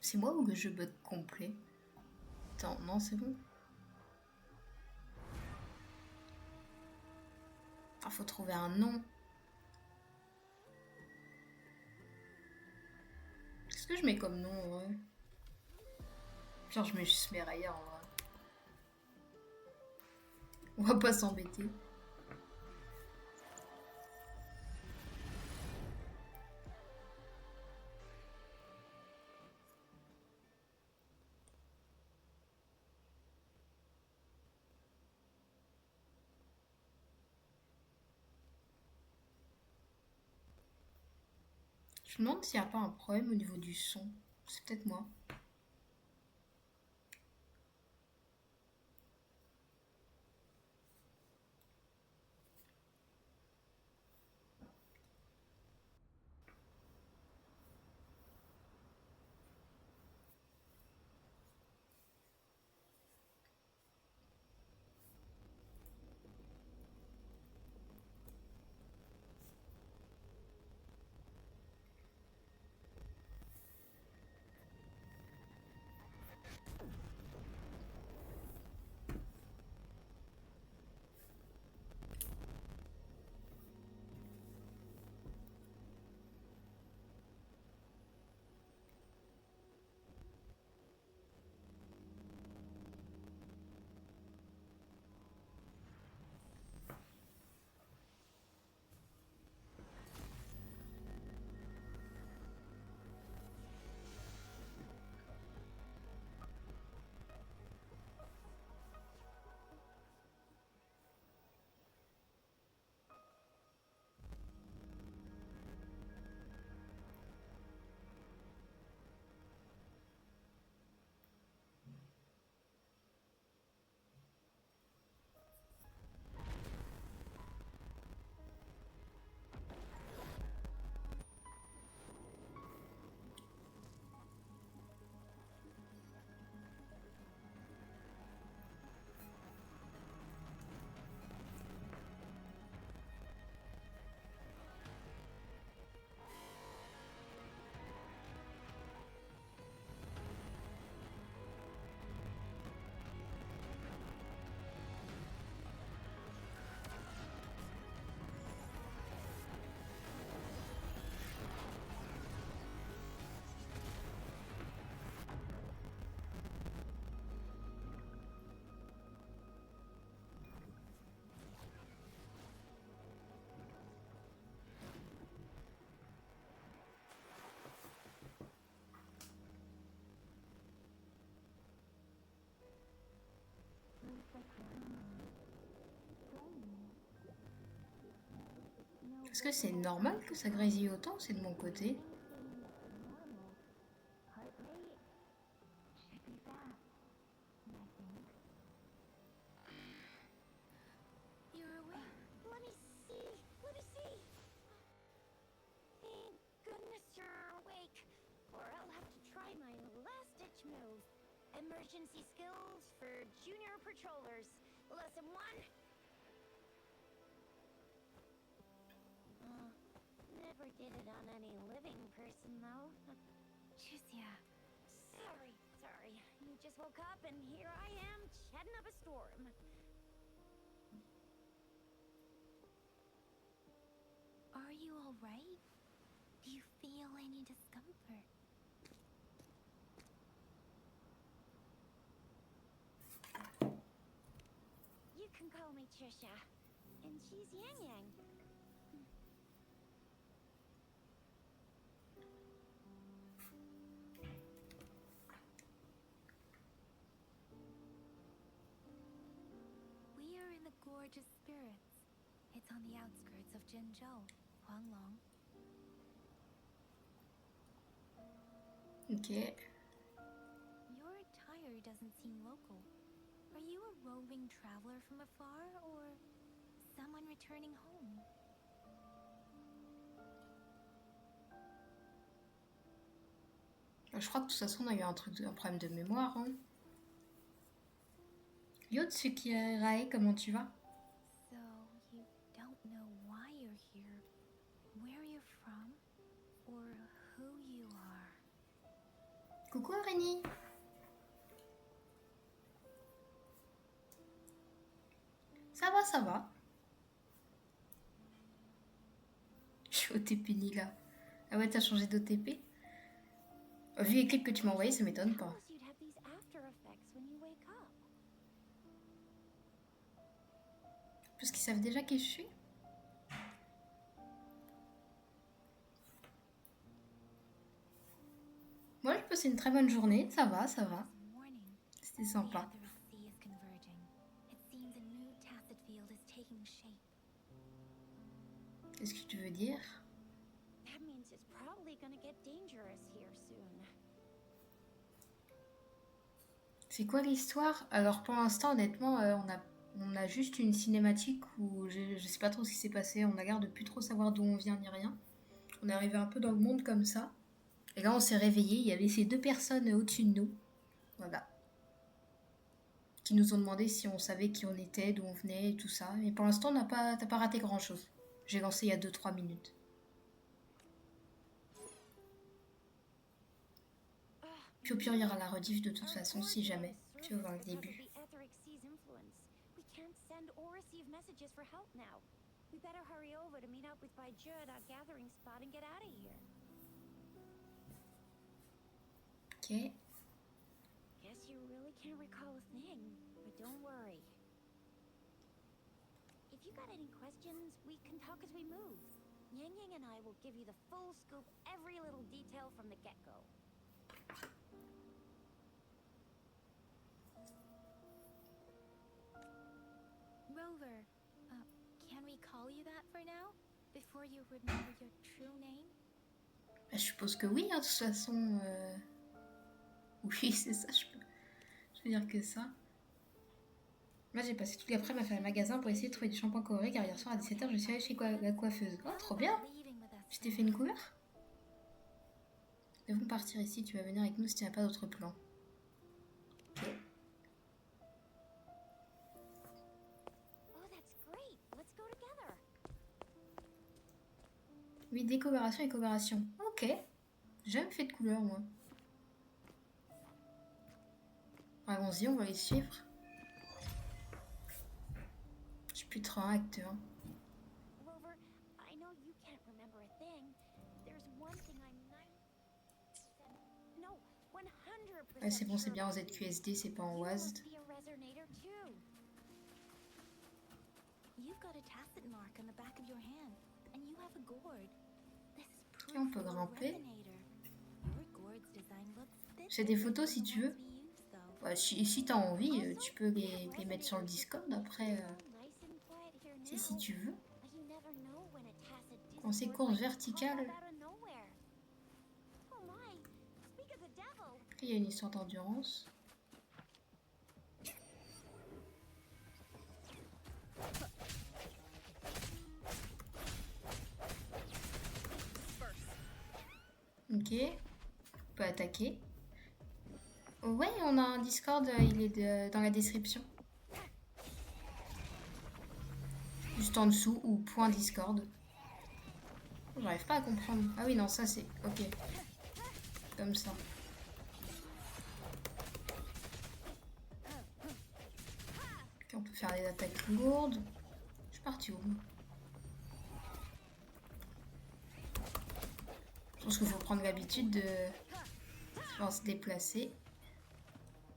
C'est moi ou que je bug complet? Attends, non, c'est bon. Ah, faut trouver un nom. Qu'est-ce que je mets comme nom en vrai? Genre, je mets juste mes rayures en vrai. On va pas s'embêter. Je me demande s'il n'y a pas un problème au niveau du son. C'est peut-être moi. Est-ce que c'est normal que ça grésille autant ou c'est de mon côté? You're awake. Let me see. Let me see. Thank goodness you're awake, or I'll have to try my last-ditch move. Emergency skills for junior patrollers. Lesson 1. Never did it on any living person, though. Juicia. Sorry. You just woke up, and here I am, chatting up a storm. Are you all right? Do you feel any discomfort? You can call me Trisha, and she's Yang Yang. We are in the Gorgeous Spirits. It's on the outskirts of Jinzhou, Huanglong. Ok. Your attire doesn't seem local. Are you a roving traveler from afar, or someone returning home? Je crois que de toute façon on a eu un problème de mémoire. Hein. Yotsuki comment tu vas? So, you don't know why you're here, where you're from, or who you are. Coucou Aurélie. Ça va, ça va. Je suis OTP Nila. Ah ouais, t'as changé d'OTP? Vu les clips que tu m'as envoyés, ça m'étonne pas. Suppose you'd have these after effects when you wake up. Parce qu'ils savent déjà qui je suis. Moi, j'ai passé une très bonne journée. Ça va, ça va. Morning. C'était The sympa. Aetheric Sea is converging. It seems a new tacit field is taking shape. Qu'est-ce que tu veux dire? That means it's probably gonna get dangerous here soon. C'est quoi l'histoire? Alors pour l'instant, honnêtement, on a juste une cinématique où je sais pas trop ce qui s'est passé. On a l'air de plus trop savoir d'où on vient ni rien. On est arrivé un peu dans le monde comme ça. Et là, on s'est réveillé. Il y avait ces deux personnes au-dessus de nous. Voilà. Qui nous ont demandé si on savait qui on était, d'où on venait et tout ça. Mais pour l'instant, t'as pas raté grand-chose. J'ai lancé il y a 2-3 minutes. Puis au pire, il y aura la rediff de toute façon, si jamais. Tu vas voir le début. We can't send or receive messages for help now. We better hurry over to meet up with Baiju at our gathering spot and get out of here. Ok. Guess you really can't recall a thing, but don't worry. If you got any questions, we can talk as we move. Yang Yang and I will give you the full scoop, every little detail from the get-go. Rover, can we call you that for now? Before you remember your true name? Bah, je suppose que oui, hein, de toute façon. Oui, c'est ça, je peux dire que ça. Moi, j'ai passé toute l'après-midi à faire le magasin pour essayer de trouver du shampoing coloré, car hier soir à 17h, je suis allée chez la coiffeuse. Oh, trop bien! Tu t'es fait une couleur? Nous devons partir ici, tu vas venir avec nous si tu n'as pas d'autre plan. Ok. Oh, that's great. Let's go together. Oui, décoloration et coloration. Ok. J'ai jamais fait de couleur, moi. Allons-y, on va les suivre. Je suis plus trop un acteur. Rover, I know you can't remember a thing. There's one thing I'm no, 100% Ouais, c'est bon, c'est sure bien en about you. ZQSD, c'est pas en You WASD. must be a resonator too. You've got a tacit mark on the back of your hand, and you have a gourd. This is Et on proof peut you're a grimper. resonator. Your gourd's design looks a bit J'ai des different photos si from the tu veux. ones we use, though. Ouais, si t'as envie, Also, tu peux we have les mettre sur le resonators. Discord après. It's all nice and quiet here C'est si now, tu veux. but you never know when a tacit Dans ces discord courses might pop verticales. up out of nowhere. Oh my, speak of the devil. Il y a une histoire d'endurance. Ok. On peut attaquer. Ouais, on a un Discord, il est dans la description. Juste en dessous, ou point Discord. J'arrive pas à comprendre. Ah oui, non, ça c'est... Ok. Comme ça. Ok, on peut faire des attaques lourdes. Je suis partie où? Je pense qu'il faut prendre l'habitude de pouvoir se déplacer.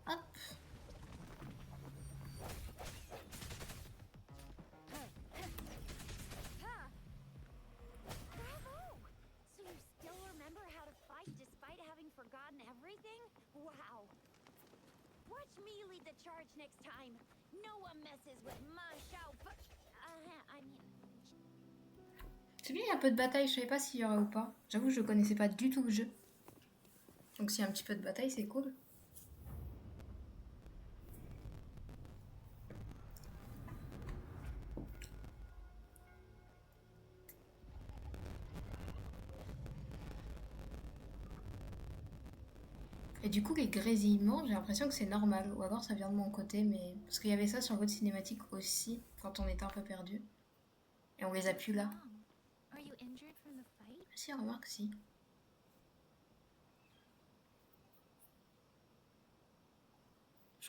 Hop. Bravo! So you still remember how to fight despite having forgotten everything? Wow! Watch me lead the charge next time. No one messes with my Shao. I mean, C'est bien, il y a un peu de bataille. Je savais pas s'il y aurait ou pas. J'avoue, je connaissais pas du tout le jeu. Donc s'il y a un petit peu de bataille, c'est cool. Et du coup, les grésillements, j'ai l'impression que c'est normal. Ou alors ça vient de mon côté, mais... Parce qu'il y avait ça sur votre cinématique aussi, quand on était un peu perdu. Et on les a plus là. Wrong. Are you injured from the fight? Si, remarque, si.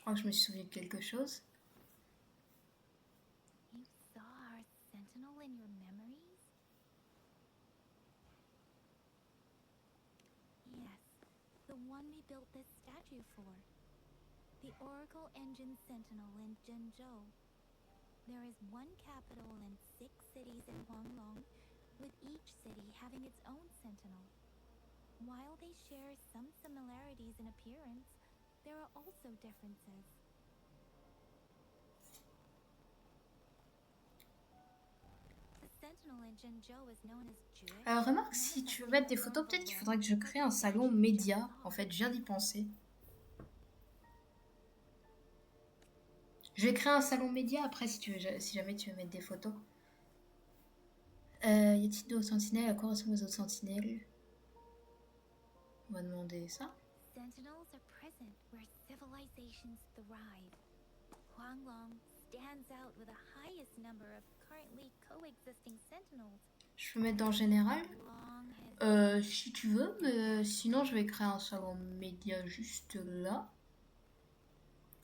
crois que je me suis souvenu de quelque chose. You saw our sentinel in your memories? Yes, the one we built this statue for. The Oracle Engine Sentinel in Zhenzhou. There is one capital and 6 cities in Huanglong, with each city having its own sentinel. While they share some similarities in appearance, there are also differences. The sentinel in Zhenzhou is known as Jue. Remarque, si tu veux mettre des photos, peut-être qu'il faudrait que je crée un salon média. En fait, je viens d'y penser. Je vais créer un salon média après si jamais tu veux mettre des photos. Y a-t-il d'autres sentinelles? À quoi ressemblent les autres sentinelles? On va demander ça. Sentinels are present where civilizations thrive. Huanglong stands out with the highest number of currently coexisting sentinels. Je peux mettre dans général. Long has Si tu veux, mais sinon je vais créer un salon média juste là.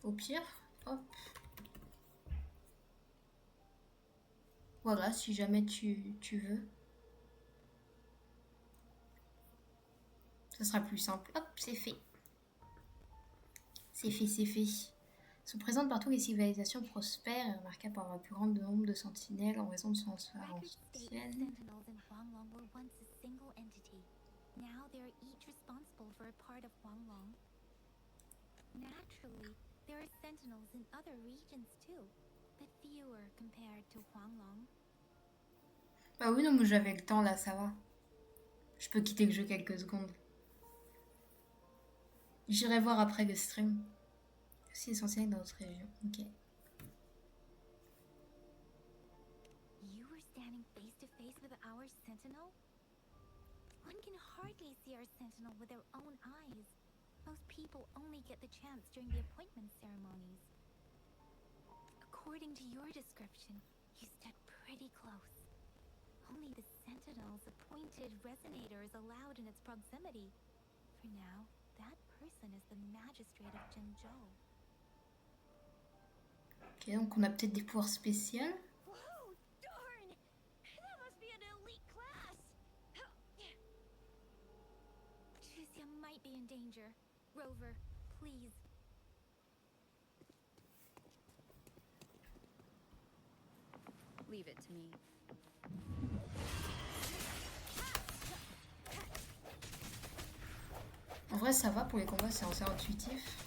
Au pire, hop. Voilà, si jamais tu veux. Ça sera plus simple. Hop, c'est fait. C'est fait, c'est fait. Sont présentes partout les civilisations prospères et remarquables par un plus grand nombre de sentinelles en raison de son histoire record state ancienne. sentinels in Huanglong were once a single entity. Now they are each responsible for a part of Huanglong. Naturally, there are sentinels in other regions too, but fewer compared to Huanglong. Bah oui, non, mais j'avais le temps là, ça va. Je peux quitter le jeu quelques secondes. J'irai voir après le stream. C'est essentiel dans notre région. Ok. You were standing face to face with our sentinel? One can hardly see our sentinel with their own eyes. Most people only get the chance during the appointment ceremonies. According to your description, you stood pretty close. Only the sentinel's appointed resonator is allowed in its proximity. For now, that person is the magistrate of Zhenzhou. Ok, donc on a peut-être des pouvoirs spéciaux. Whoa, darn! That must be an elite class! Chuzia might be in danger. Rover, please. Leave it to me. En vrai, ça va pour les combats, c'est assez intuitif.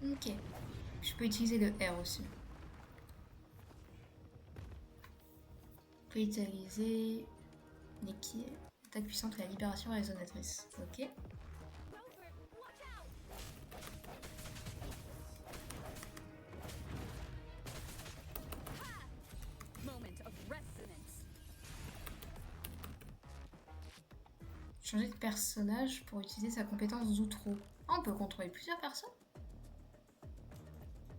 Ok. Je peux utiliser le R aussi. Je peux utiliser l'équipe. Attaque puissante et la libération résonatrice. Ok. Rover, watch out! Moment of resonance. Changer de personnage pour utiliser sa compétence Zoutro. Ah, on peut contrôler plusieurs personnes?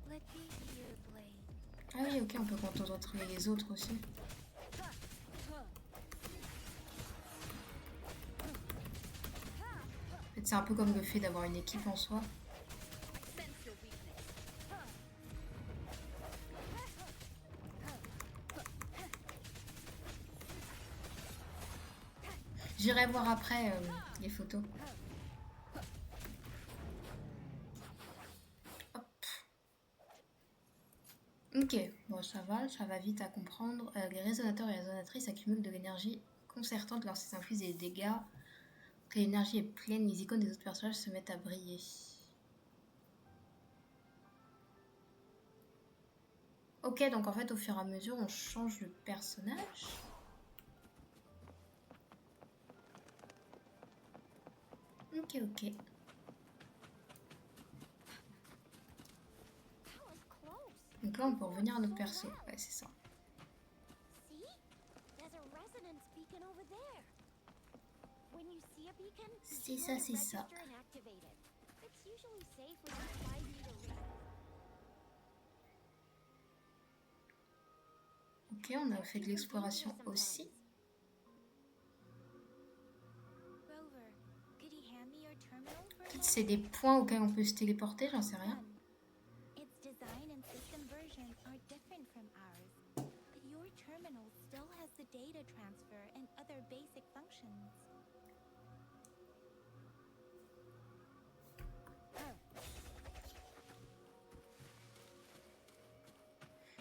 Let me see your blade. Ah oui, ok, on peut contrôler les autres aussi. En fait, c'est un peu comme le fait d'avoir une équipe en soi. Sense your weakness. J'irai voir après les photos. Hop. Ok, bon ça va vite à comprendre. Les résonateurs et résonatrices accumulent de l'énergie concertante lorsqu'ils infligent des dégâts. Quand l'énergie est pleine, les icônes des autres personnages se mettent à briller. Ok, donc en fait au fur et à mesure on change de personnage. Ok, ok. That was close. Donc là on peut revenir à notre perso. Ouais, c'est ça. See? There's a resonance beacon over there. When you see a beacon, be C'est sure ça, to c'est ça. register and activate it. It's usually safe within 5 meter range. Ok, on a fait de l'exploration aussi. Rover, could you hand me your terminal for a Petite c'est des points auxquels on peut se téléporter, j'en sais rien. Its design and system version are different from ours, but your terminal still has the data transfer and other basic functions.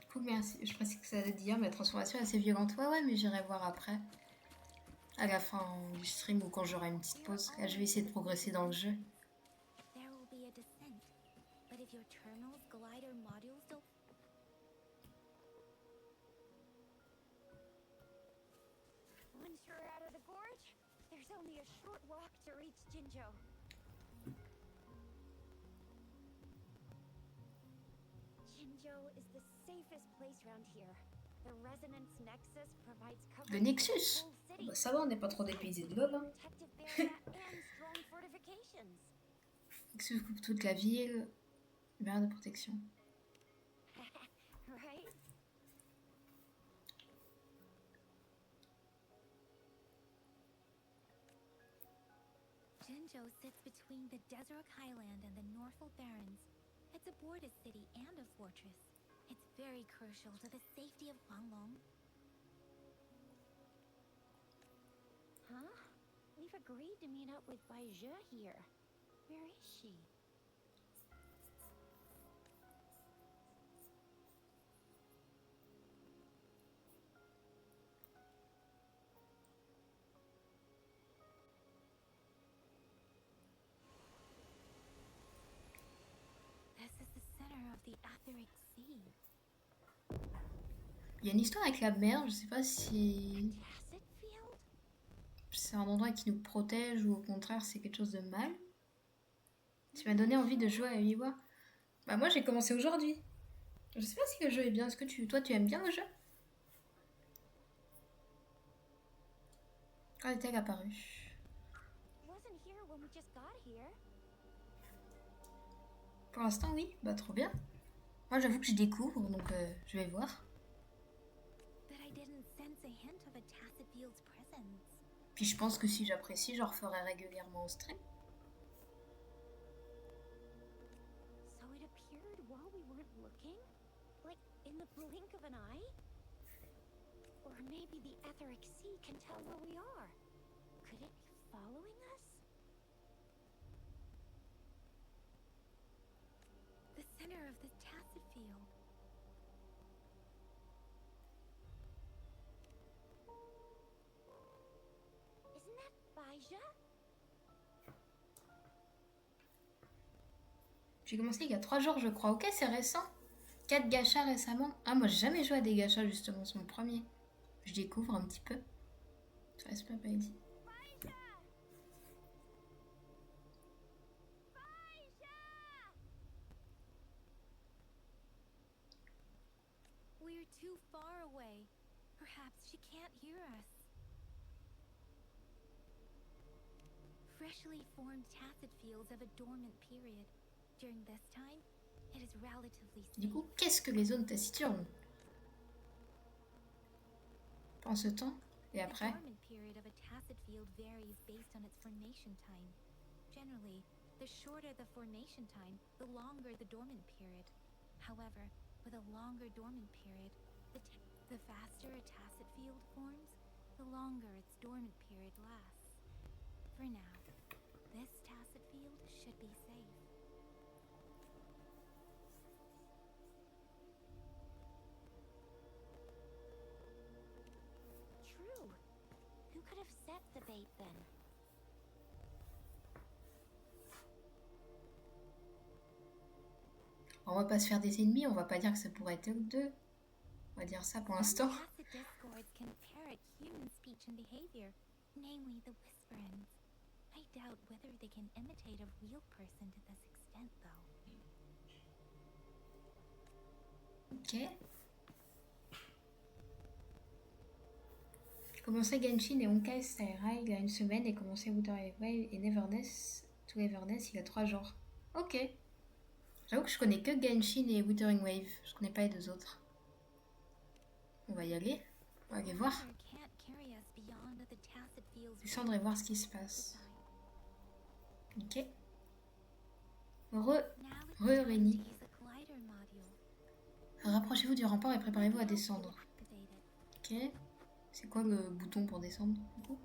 Cool, merci. Je pensais que ça allait dire, mais la transformation est assez violente. Ouais, mais j'irai voir après. À la fin du stream ou quand j'aurai une petite pause. Là, je vais essayer de progresser dans le jeu. There will be a descent, but if your terminal's glider module still Once you're out of the gorge, there's only a short walk to reach Jinzhou. Jinzhou is the safest place around here. The Resonance Nexus provides Le coverage Nexus? for the whole city. Bah, ça va, on n'est pas trop dépaysé de LoL. Hein. Protective barrier and strong fortifications. Nexus coupe toute la ville. Barrière de protection. Right? Jinzhou sits between the Desert Highland and the Norfolk Barrens. It's a border city and a fortress. It's very crucial to the safety of Huanglong. Huh? We've agreed to meet up with Bai Zhe here. Where is she? This is the center of the Aetheric Sea. Il y a une histoire avec la mer, je sais pas si Tacit Field? c'est un endroit qui nous protège ou au contraire c'est quelque chose de mal. Tu m'as donné envie de jouer à Iwa. Bah moi j'ai commencé aujourd'hui. Je sais pas si le jeu est bien. Est-ce que toi tu aimes bien le jeu? Quand est-elle apparue? Wasn't here when we just got here. Pour l'instant oui, bah trop bien. Moi j'avoue que je découvre donc je vais voir. But I didn't sense a hint of a Tacit Field's presence. Puis je pense que si j'apprécie, j'en referai régulièrement au stream. So it appeared while we weren't looking? Like in the blink of an eye? Or maybe the Etheric Sea can tell where we are. Could it be following us? The center of the Tacit Field. Isn't that Bai Zhe? J'ai commencé il y a 3 jours je crois. Ok, c'est récent. 4 gachas récemment. Ah moi j'ai jamais joué à des gachas justement, c'est mon premier. Je découvre un petit peu. Ça reste pas dit. Bai Zhe! Bai Zhe! We're too far away. Perhaps she can't hear us. Freshly formed Tacit Fields have a dormant period. During this time, it is relatively Du safe. coup, qu'est-ce que les zones taciturnes? Pendant ce temps et The après? dormant period of a Tacit Field varies based on its formation time. Generally, the shorter the formation time, the longer the dormant period. However, with a longer dormant period, the faster a Tacit Field forms, the longer its dormant period lasts. For now, this Tacit Field should be safe. True. Who could have set the bait then? On va pas se faire des ennemis, on va pas dire que ça pourrait être eux deux. On va dire ça pour l'instant. Some Tacit Discords can parrot human speech and behavior, namely the Whisperins. I doubt whether they can imitate a real person to this extent, though. Ok. J'ai commencé Genshin et Honkai Star Rail il y a une semaine et commencé Wuthering Wave et Neverness to Everness il y a 3 jours. Ok. J'avoue que je connais que Genshin et Wuthering Wave. Je connais pas les deux autres. On va y aller. On va aller voir. Water can't carry us beyond the Tacit Field's Descendre et voir ce qui se passe. Ok. Now it's Réunis. time to use a glider module. Rapprochez-vous du rempart et préparez-vous à descendre. Activated. Ok. C'est quoi le bouton pour descendre du coup?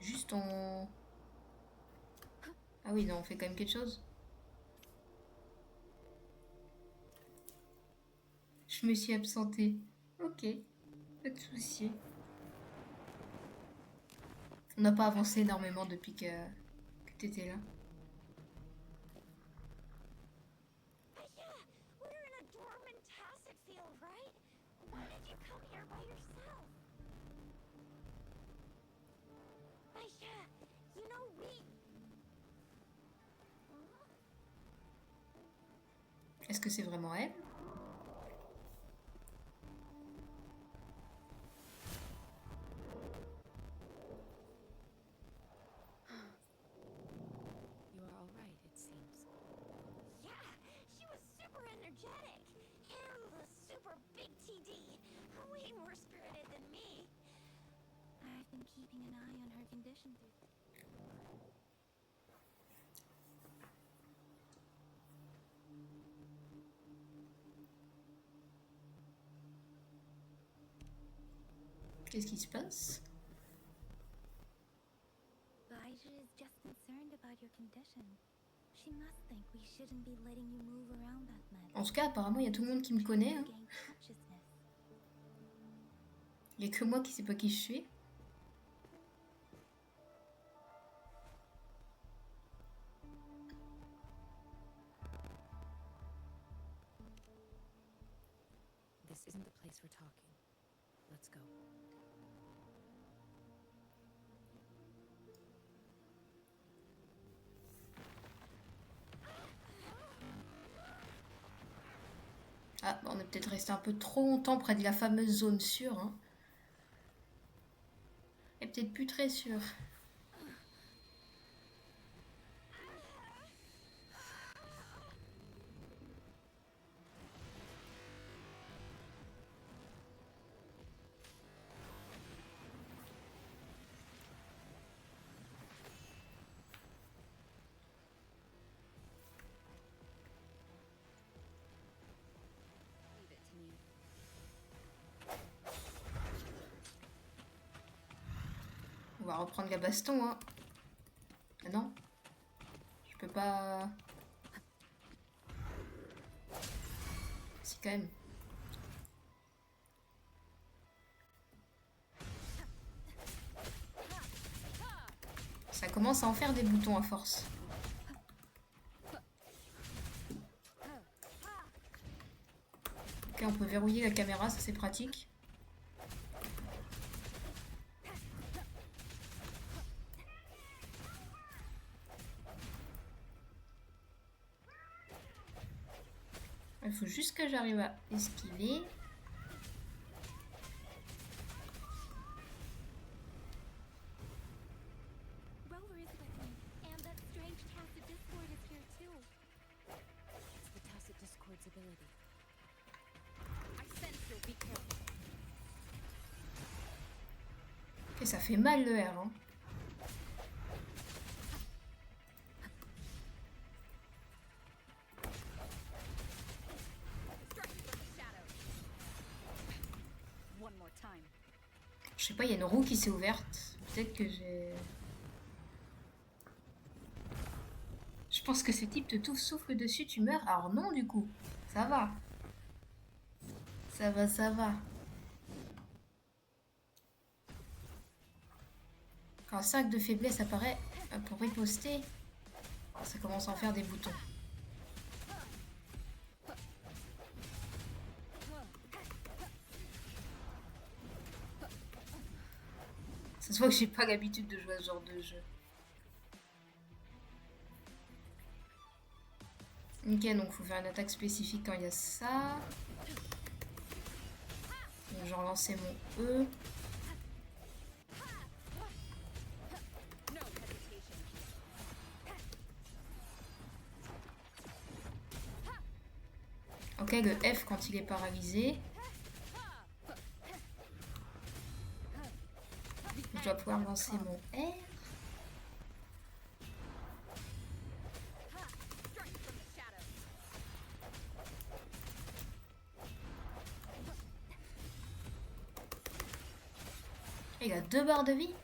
Juste on... Ah oui, non, on fait quand même quelque chose. Je me suis absentée. Ok, pas de souci. On n'a pas avancé énormément depuis que t'étais là. Yeah, we're in a dormant tacit field, right? Why did you come here by yourself? Aisha, you know we... Est-ce que c'est vraiment elle? You are all right, it seems. Yeah, she was super energetic. And the super big TD. Way more spirited than me. I've been keeping an eye on her condition through. Qu'est-ce qui se passe? Elijah is just concerned about your condition. She must think we shouldn't be letting you move around that much. En tout cas, apparemment, il y a tout le monde qui me connaît. Hein. Gain consciousness. Il n'y a que moi qui sais pas qui je suis. This isn't the place we're talking. Let's go. Ah, on est peut-être resté un peu trop longtemps près de la fameuse zone sûre. Hein. Et peut-être plus très sûre. Leave it to me. On va reprendre la baston. Hein. Ah non? Je peux pas... Si, quand même. Ça commence à en faire des boutons à force. Ok, on peut verrouiller la caméra, ça c'est pratique. Il faut juste que j'arrive à esquiver. Rover is with me, and that strange tacit discord is here too. It's the Tacit Discord's ability. I sense you'll be careful. Ok, ça fait mal le R. Hein. Strike from the shadows. One more time. Je sais pas, il y a une roue qui s'est ouverte. Peut-être que j'ai... Je pense que ce type te tout souffle dessus, tu meurs. Alors non, du coup. Ça va. Ça va, ça va. Quand un cercle de faiblesse apparaît pour riposter, ça commence à en faire des boutons. Ça se voit que j'ai pas l'habitude de jouer à ce genre de jeu. Ok, donc faut faire une attaque spécifique quand il y a ça. Donc, je relancer mon E. No hesitation. Ok, le F quand il est paralysé. Je dois pouvoir lancer mon R. Et il a 2 barres de vie.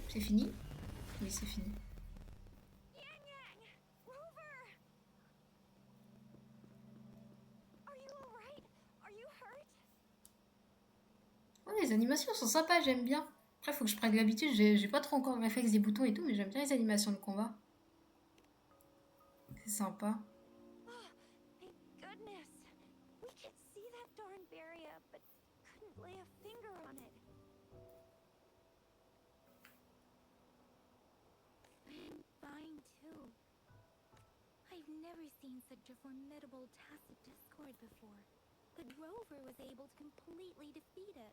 C'est fini? Oui, c'est fini. Yang Yang! Rover! Are you alright? Are you hurt? Ouais, les animations sont sympas, j'aime bien. Après, faut que je prenne l'habitude. J'ai pas trop encore le réflexe des boutons et tout, mais j'aime bien les animations de combat. C'est sympa. Oh, thank goodness. We could see that darn barrier, but couldn't lay a finger on it. I'm fine too. I've never seen such a formidable tacit discord before. The Rover was able to completely defeat it.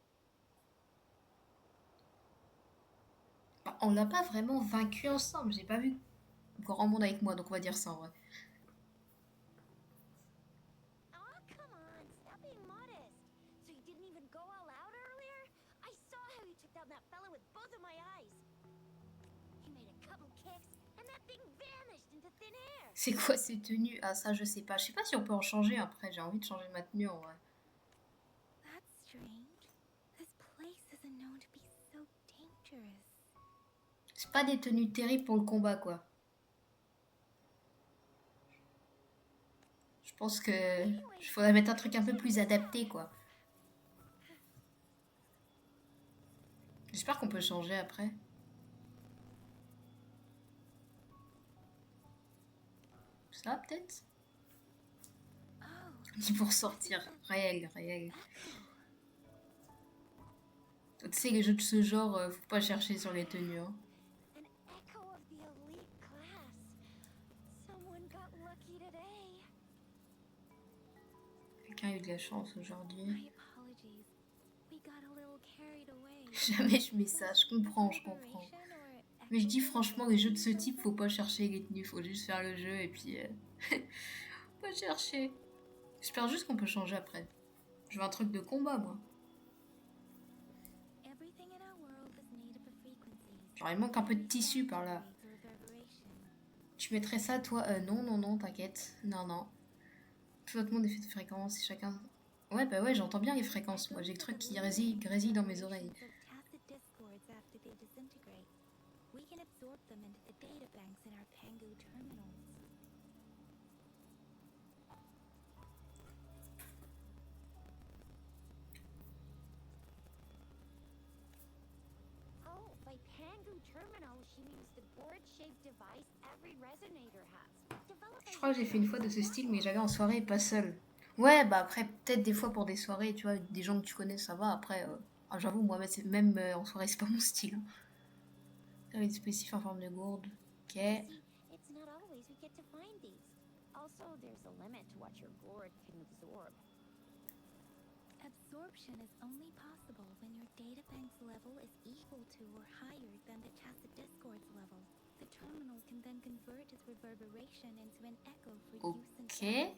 Bah, on l'a pas vraiment vaincu ensemble. J'ai pas vu grand monde avec moi, donc on va dire ça en vrai. Oh, come on, stop being modest. So you didn't even go all out earlier? I saw how you took down that fella with both of my eyes. You made a couple kicks, and that thing vanished into thin air. C'est quoi ces tenues? Ah, ça, je sais pas. Je sais pas si on peut en changer après. J'ai envie de changer ma tenue en vrai. That's strange. This place isn't known to be so dangerous. C'est pas des tenues terribles pour le combat, quoi. Je pense que il faudrait mettre un truc un peu plus adapté, quoi. J'espère qu'on peut changer après. Ça, peut-être? Oh, Ni pour sortir. Réel, réel. Tu sais, les jeux de ce genre, faut pas chercher sur les tenues, hein. An echo of the elite class. Someone got lucky today. Quelqu'un a eu de la chance aujourd'hui. my apologies. We got a little carried away. Jamais je mets ça, je comprends, je comprends. Mais je dis franchement, les jeux de ce type, faut pas chercher les tenues, faut juste faire le jeu et puis... pas chercher. J'espère juste qu'on peut changer après. Je veux un truc de combat, moi. Everything in our world is made up of frequencies. Genre, il manque un peu de tissu par là. Tu mettrais ça, toi? Non, non, non, t'inquiète. Non, non. Tout votre monde est fait de fréquences et chacun... Ouais, bah ouais, j'entends bien les fréquences, moi. J'ai le truc qui résille dans mes oreilles. Tacit discords after they disintegrate. We can absorb them into the data banks in our Pangu terminals. Oh, by Pangu Terminal, she means the gourd-shaped device every resonator has. Developed by Je crois que j'ai fait une fois de ce style, mais j'avais en soirée et pas seule. Ouais, bah après, peut-être des fois pour des soirées, tu vois, avec des gens que tu connais, ça va. Après, ah, j'avoue, moi, même en soirée, c'est pas mon style. Hein. Avec des spécifs en forme de gourde. Ok. See, it's not always we get to find these. Also, there's a limit to what your gourd can absorb. Absorption is only possible when your data bank's level is equal to or higher than the tacit discord's level. The terminal can then convert its reverberation into an echo for use in Ok.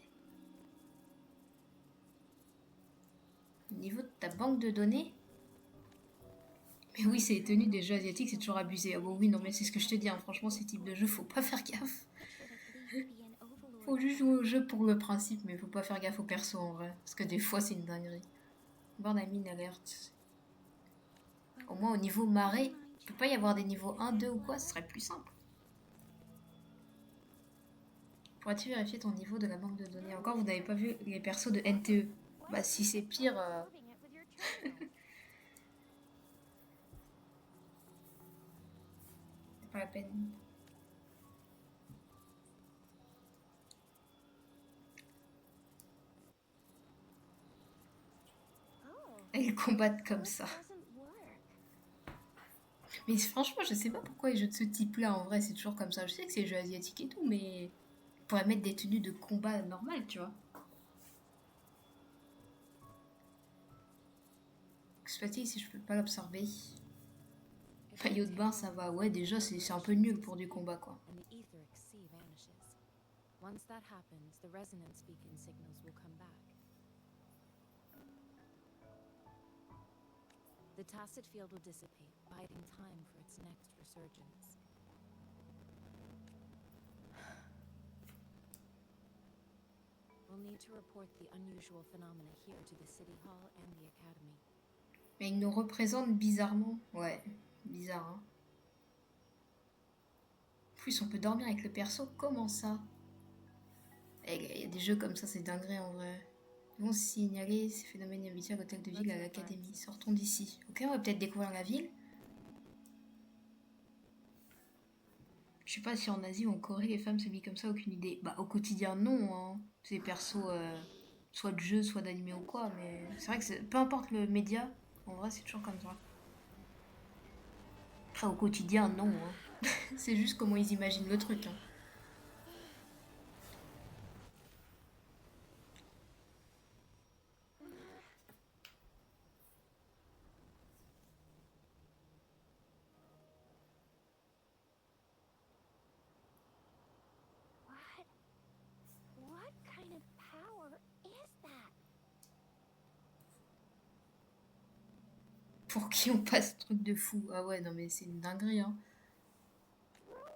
Au niveau de ta banque de données. Mais oui, c'est les tenues des jeux asiatiques, c'est toujours abusé. Ah bon, oui, non, mais c'est ce que je te dis, hein. Franchement, ces types de jeux, faut pas faire gaffe. Faut juste jouer au jeu pour le principe, mais faut pas faire gaffe au perso en vrai. Parce que des fois, c'est une dinguerie. Bord à mine alerte. Au moins, au niveau marée, il peut pas y avoir des niveaux 1, 2 ou quoi, ce serait plus simple. Pourrais-tu vérifier ton niveau de la banque de données? Encore, vous n'avez pas vu les persos de NTE. Bah, si c'est pire. Absorbing it with your terminal. C'est pas la peine. Oh, Elles combattent comme this ça. doesn't work. Mais franchement, je sais pas pourquoi les jeux de ce type-là, en vrai, c'est toujours comme ça. Je sais que c'est les jeux asiatiques et tout, mais... On pourrait mettre des tenues de combat normales, tu vois. Exploiter si je peux pas l'absorber. Maillot de bain, ça va. Ouais, déjà, c'est un peu nul pour du combat, quoi. And the etheric sea vanishes. Once that happens, the resonance beacon signals will come back. The tacit field will dissipate, biding time for its next resurgence. We'll need to report the unusual phenomena here to the City Hall and the Academy. Mais il nous représente bizarrement. Ouais, bizarre, hein. En plus, on peut dormir avec le perso. Comment ça? Il y a des jeux comme ça, c'est dinguerie en vrai. Nous vont signaler ces phénomènes habituels à l'hôtel de ville à l'académie. Sortons d'ici. Ok, on va peut-être découvrir la ville. Je sais pas si en Asie ou en Corée les femmes s'habillent comme ça, aucune idée. Bah au quotidien non, hein. C'est des persos soit de jeux, soit d'animé ou quoi, mais c'est vrai que peu importe le média, en vrai c'est toujours comme ça. Après au quotidien non, hein. C'est juste comment ils imaginent le truc, hein. What kind of power is that? Pour qui on passe ce truc de fou? Ah ouais, non mais c'est une dinguerie, hein.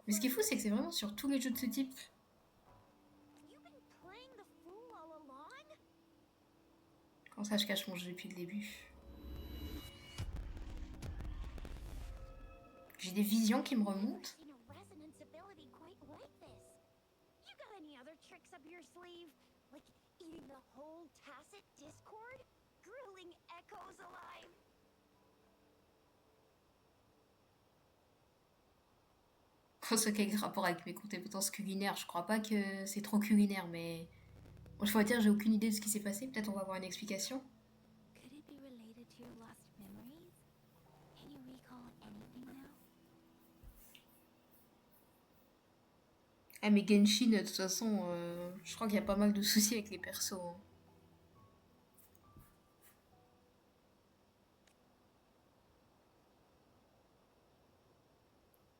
Mais ce qui est fou, c'est que c'est vraiment sur tous les jeux de ce type. You've been playing the fool all along? Quand ça, je cache mon jeu depuis le début. J'ai des visions qui me remontent. Seen a resonance ability quite like this. You got any other tricks up your sleeve? Like eating the whole tacit discord? Grilling echoes alive? Quand ce quel rapport avec mes compétences culinaires, je crois pas que c'est trop culinaire, mais bon, je pourrais dire, j'ai aucune idée de ce qui s'est passé. Peut-être on va avoir une explication. Could it be related to your lost memories? Can you recall anything now? Ah mais Genshin, de toute façon, je crois qu'il y a pas mal de soucis avec les persos, hein.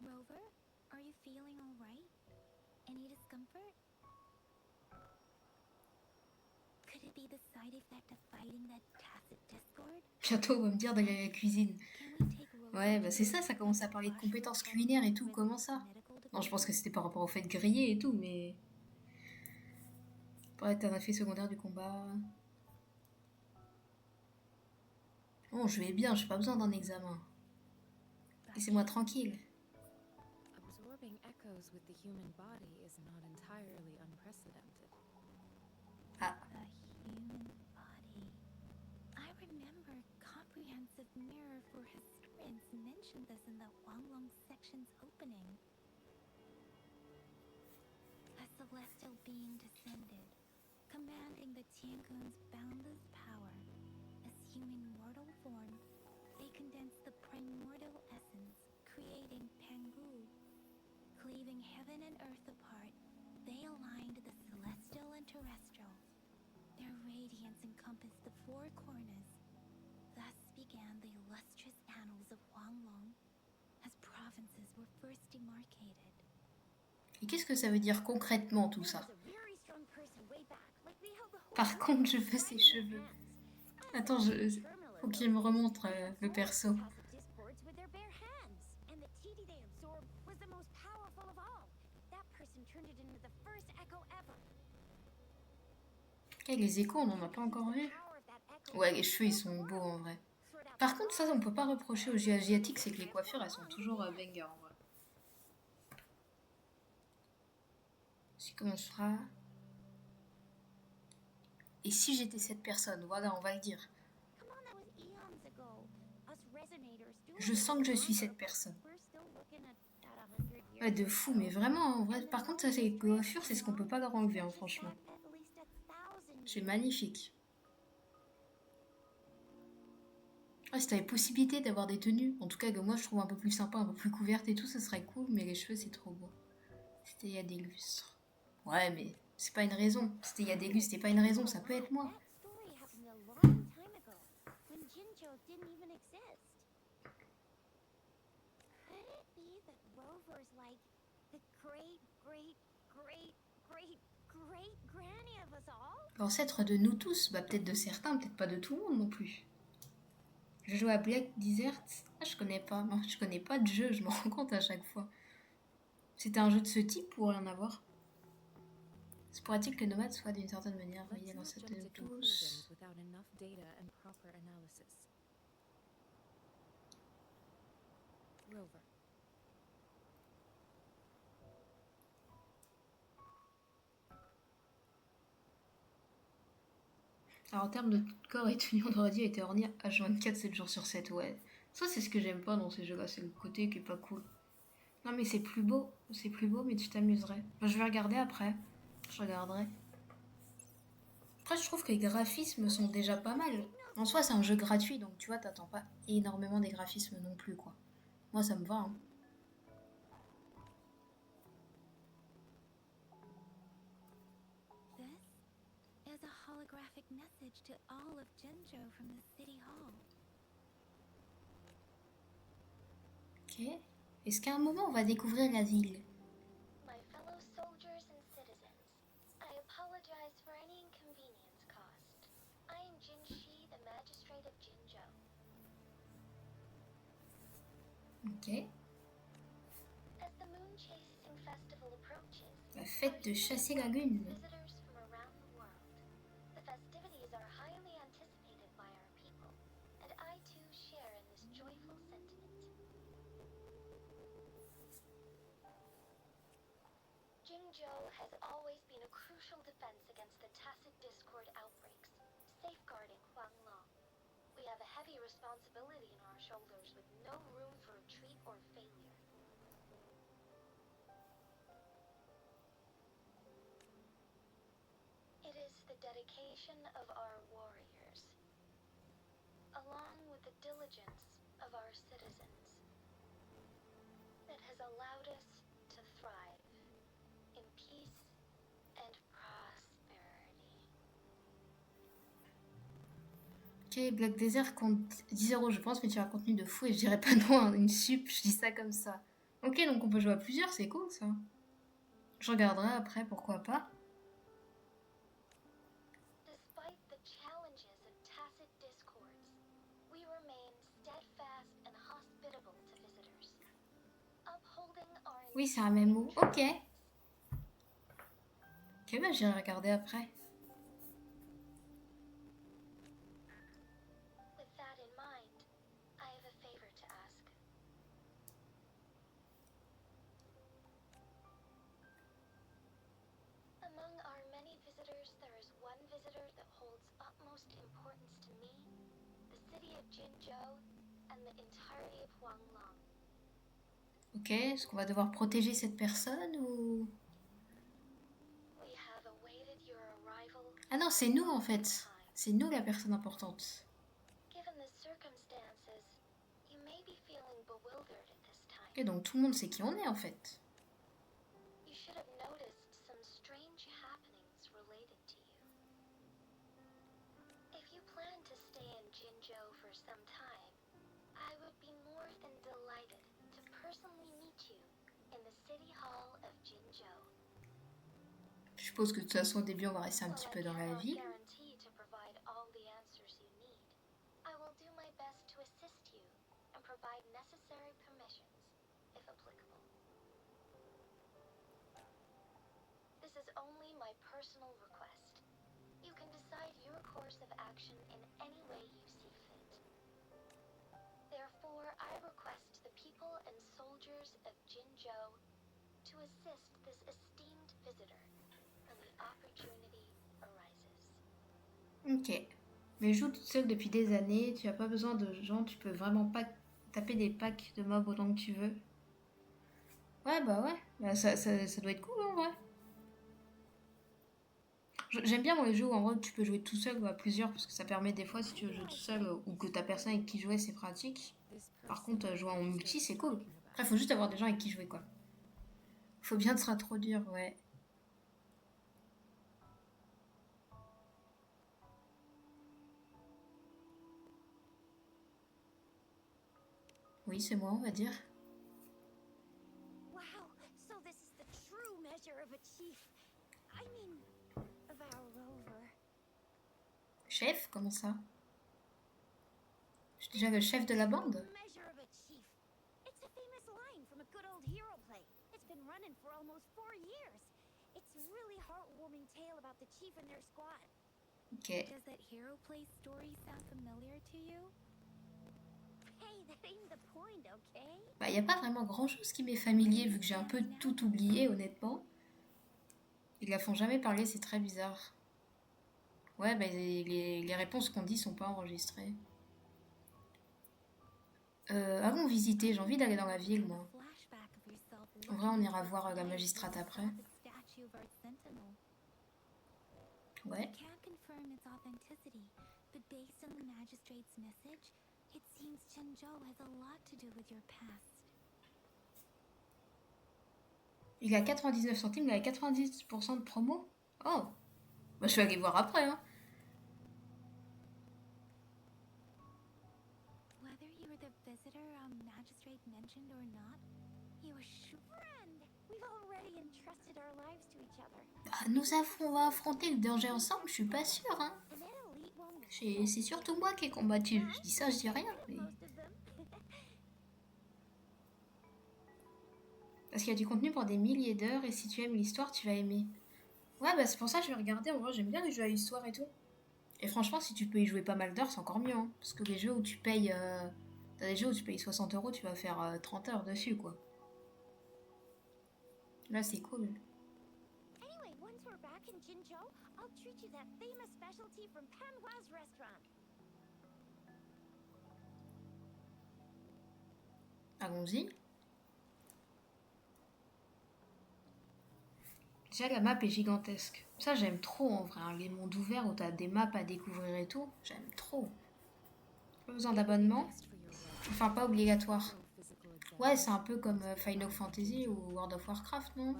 Rover, are you feeling alright? Any discomfort? Could it be the side effect of fighting that tacit discord? Bientôt, on va me dire d'aller à la cuisine. Can we take Rover Ouais, bah to c'est your ça, ça commence à parler de washroom compétences for culinaires et tout. with Comment ça? medical Non, je pense que devices? c'était par rapport au fait de griller et tout, mais... Pour être un effet secondaire du combat... Bon, je vais bien, j'ai pas besoin d'un examen. Laissez-moi tranquille. Absorbing echoes with the human body is not entirely unprecedented. Ah, The human body. I remember comprehensive mirror for historians mentioned this in the Huanglong section's opening. A celestial being descended, commanding the Tiangun's boundless power. Assuming mortal form, they condensed the primordial essence, creating Pangu. Cleaving heaven and earth apart, they aligned the celestial and terrestrial. Their radiance encompassed the four corners. Thus began the illustrious annals of Huanglong, as provinces were first demarcated. et qu'est-ce que ça veut dire concrètement tout There ça? was a very strong person way back, like they held the whole Par world contre, je in veux their ses tiny cheveux. hands. Attends, faut qu'il me remontre le perso. Tacit discords with their bare hands. And the TD they absorbed was the most powerful of all. That person turned it into the first echo ever. Et les échos, on en a pas encore vu. Ouais, les cheveux, ils sont beaux en vrai. Par contre, ça, on peut pas reprocher aux jeux asiatiques, c'est que les coiffures, elles sont toujours banger en vrai. Si commencera. Et si j'étais cette personne, voilà, on va le dire. Je sens que je suis cette personne. Ouais, de fou, mais vraiment, en vrai. Par contre, ça, c'est les coiffures, c'est ce qu'on peut pas leur enlever, hein, franchement. C'est magnifique. Ouais, si t'avais possibilité d'avoir des tenues, en tout cas que moi je trouve un peu plus sympa, un peu plus couverte et tout, ce serait cool, mais les cheveux c'est trop beau. C'était il y a des lustres. Ouais, mais c'est pas une raison. C'était il y a des lustres, c'était pas une raison, ça peut être moi. L'ancêtre de nous tous, bah peut-être de certains, peut-être pas de tout le monde non plus. Je joue à Black Desert. Ah, je connais pas. Non, je connais pas de jeu, je me rends compte à chaque fois. C'était un jeu de ce type ou rien à voir? Se pourrait-il que Nomade soit d'une certaine manière Let's relié à not l'ancêtre jump de to tous? conclusions without enough data and proper analysis. Rover. Alors en termes de corps et tenue, on aurait dit été orni H24 7 jours sur 7, ouais. Ça c'est ce que j'aime pas dans ces jeux-là, c'est le côté qui est pas cool. Non mais c'est plus beau, mais tu t'amuserais. Enfin, je vais regarder après, je regarderai. Après je trouve que les graphismes sont déjà pas mal. En soi c'est un jeu gratuit, donc tu vois, t'attends pas énormément des graphismes non plus, quoi. Moi ça me va, hein. This is a holographic message to all of Jinzhou from the city hall. Ok. Est-ce qu'à un moment on va découvrir la ville? My fellow soldiers and citizens, I apologize for any inconvenience caused. I am Jin Shi, the magistrate of Jinzhou. Ok. As the moon chasing festival approaches, La fête de chasser lagune. visitors from around the world. The festivities are highly anticipated by our people, and I too share in this joyful sentiment. Jingzhou has always been a crucial defense against the tacit discord outbreaks, safeguarding Huanglong. We have a heavy responsibility on our shoulders with no room for retreat or failure. It is the dedication of our warriors, along with the diligence of our citizens, that has allowed us to thrive in peace and prosperity. Ok, Black Desert compte 10 euros, je pense, mais tu as un contenu de fou et je dirais pas non à une sup, je dis ça comme ça. Ok, donc on peut jouer à plusieurs, c'est cool ça. Je regarderai après, pourquoi pas. Despite the challenges of tacit discords, we remain steadfast and hospitable to visitors, upholding our Oui, c'est un MMO. Ok. Ok, bah j'irai regarder après. With that in mind, I have a favor to ask. Among our many visitors, there is one visitor that holds utmost importance to me, the city of Jinzhou, and the entirety of Huanglong. Ok, est-ce qu'on va devoir protéger cette personne ou... We have awaited your arrival. Ah non, c'est nous en fait. C'est nous la personne importante. Given the circumstances, you may be feeling bewildered at this time. Ok, donc tout le monde sait qui on est en fait. You should have noticed some strange happenings related to you. If you plan to stay in Jinzhou for some time, I would be more than delighted to personally meet you in the city hall of Jinzhou. Je suppose que de toute façon au début on va rester un While petit I peu dans la cannot ville. guarantee to provide all the answers you need, I will do my best to assist you and provide necessary permissions, if applicable. This is only my personal request. You can decide your course of action in any way you see fit. Therefore, I request the people and soldiers of Jinzhou to assist this esteemed visitor when the opportunity arises. Ok. Mais je joue toute seule depuis des années, tu as pas besoin de gens, tu peux vraiment pas taper des packs de mobs autant que tu veux. Ouais, bah ouais. Bah, ça doit être cool en vrai. J'aime bien moi les jeux où en vrai tu peux jouer tout seul ou à plusieurs parce que ça permet des fois si tu veux jouer tout seul ou que ta personne avec qui jouer c'est pratique. Par contre jouer en multi c'est cool. Après faut juste avoir des gens avec qui jouer quoi. Faut bien se introduire, ouais. Oui c'est moi on va dire. Wow, so this is the true measure of a chief. I mean, of our rover. Chef, comment ça? Je suis déjà le chef de la bande? Measure of a chief. It's a famous line from a good old hero play. It's been running for almost 4 years. It's a really heartwarming tale about the chief and their squad. Ok. Does that hero place story sound familiar to you? Hey, that ain't the point, okay? Bah, y a pas vraiment grand chose qui m'est familier vu que j'ai un peu tout oublié, honnêtement. Ils la font jamais parler, c'est très bizarre. Ouais, bah, les réponses qu'on dit sont pas enregistrées. Allons visiter, j'ai envie d'aller dans la ville, moi. En vrai, on ira voir la magistrate après. Ouais. I can't confirm its authenticity, but based on the magistrate's message, it seems Zhenzhou has a lot to do with your past. Il est à 99 centimes, il est à 90% de promo. Oh, bah, je vais aller voir après, hein. Whether you were the visitor magistrate mentioned or not, you were Friend, we've already entrusted our lives to each other. Bah, on va affronter le danger ensemble, je suis pas sûre, hein. And that elite one was C'est surtout moi qui ai combattu. Je dis ça, je dis rien. Mais... most of them. Parce qu'il y a du contenu pour des milliers d'heures et si tu aimes l'histoire, tu vas aimer. Ouais, bah c'est pour ça que je vais regarder. En vrai, j'aime bien les jeux à l'histoire et tout. Et franchement, si tu peux y jouer pas mal d'heures, c'est encore mieux. Hein. Parce que les jeux où tu payes. T'as des jeux où tu payes 60 €, tu vas faire 30 heures dessus, quoi. Là, c'est cool. Anyway, once we're back in Jinzhou, I'll treat you that famous specialty from Panhua's restaurant. Allons-y. Déjà, la map est gigantesque. Ça, j'aime trop en vrai. Hein. Les mondes ouverts où t'as des maps à découvrir et tout, j'aime trop. Pas besoin d'abonnement. Enfin, pas obligatoire. Ouais, c'est un peu comme Final Fantasy ou World of Warcraft, non?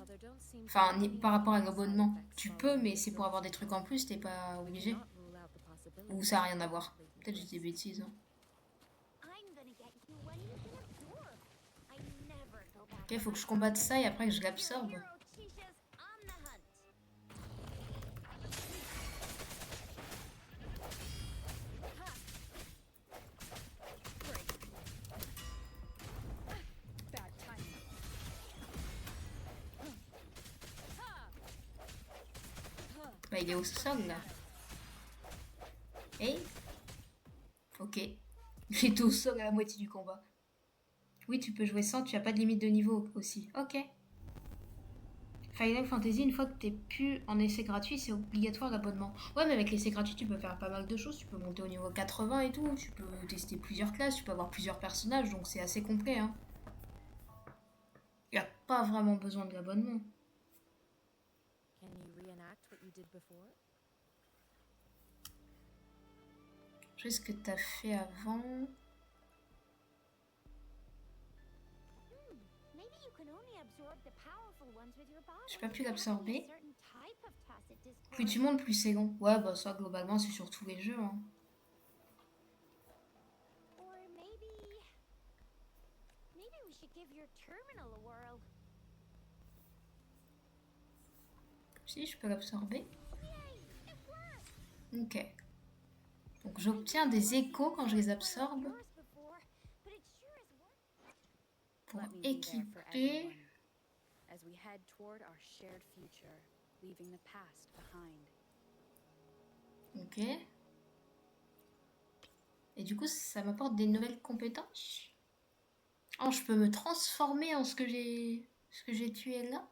Enfin, par rapport à l'abonnement. Tu peux, mais c'est pour avoir des trucs en plus, t'es pas obligé. Ou ça a rien à voir. Peut-être que je dis des bêtises. Hein. I'm gonna get you one you can absorb. I never go back. Ok, faut que je combatte ça et après que je l'absorbe. Hero Chisha's on the hunt. Bad timing. Bah, il est au sol là. Hey. Ok. Il est au sol à la moitié du combat. Oui, tu peux jouer sans, tu as pas de limite de niveau aussi. Ok. Final Fantasy, une fois que t'es plus en essai gratuit, c'est obligatoire l'abonnement. Ouais, mais avec l'essai gratuit, tu peux faire pas mal de choses. Tu peux monter au niveau 80 et tout. Tu peux tester plusieurs classes, tu peux avoir plusieurs personnages, donc c'est assez complet. Hein. Y a pas vraiment besoin de l'abonnement. Can you reenact what you did before? Je sais ce que t'as fait avant. Maybe you can only absorb the powerful ones with your body. J'ai pas pu l'absorber. A certain type of tacit discord. Plus tu montes, plus c'est long. Ouais, bah ça, globalement, c'est sur tous les jeux. Hein. Or maybe we should give your terminal a whirl. Si, je peux l'absorber. Yay! It worked! Ok. Donc j'obtiens des échos quand je les absorbe Yours before, but it sure is worth. pour Let me be there for équiper. everyone as we head toward our shared future, leaving the past behind. Ok. Et du coup, ça m'apporte des nouvelles compétences. Oh, je peux me transformer en ce que j'ai tué là.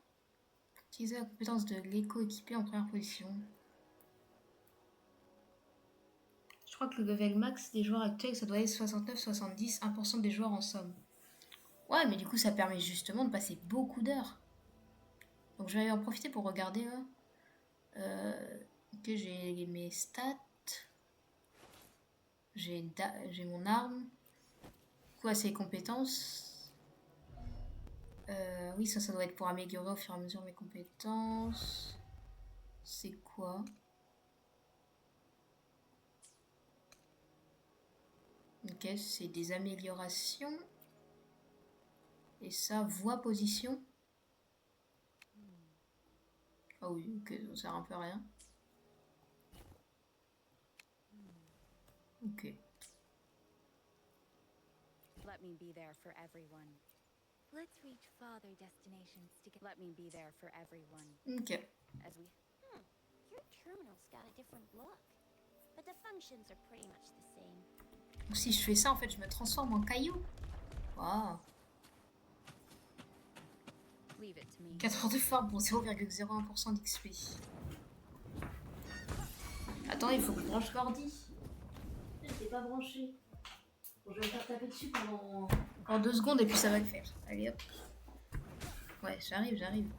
Utiliser la compétence de l'écho équipé en première position. Je crois que le level max des joueurs actuels, ça doit être 69-70, 1% des joueurs en somme. Ouais, mais du coup, ça permet justement de passer beaucoup d'heures. Donc, je vais en profiter pour regarder là. Ok, j'ai mes stats. J'ai mon arme. Quoi, ses compétences. Oui, ça doit être pour améliorer au fur et à mesure mes compétences. C'est quoi? Ok, c'est des améliorations. Et ça, voix position. Ah oui, ok, ça sert un peu à rien. Ok. Let me be there for everyone. Let's reach farther destinations together. Let me be there for everyone. Ok. As we Your terminal's got a different look, but the functions are pretty much the same. Donc si je fais ça, en fait, je me transforme en caillou. Waouh. leave it to me. 4 heures de farm pour 0,01% d'XP. Attends, il faut que je branche l'ordi. Je t'ai pas branché. Bon, je vais me faire taper dessus pendant encore 2 secondes et puis ça va le faire. Allez hop. Ouais, j'arrive.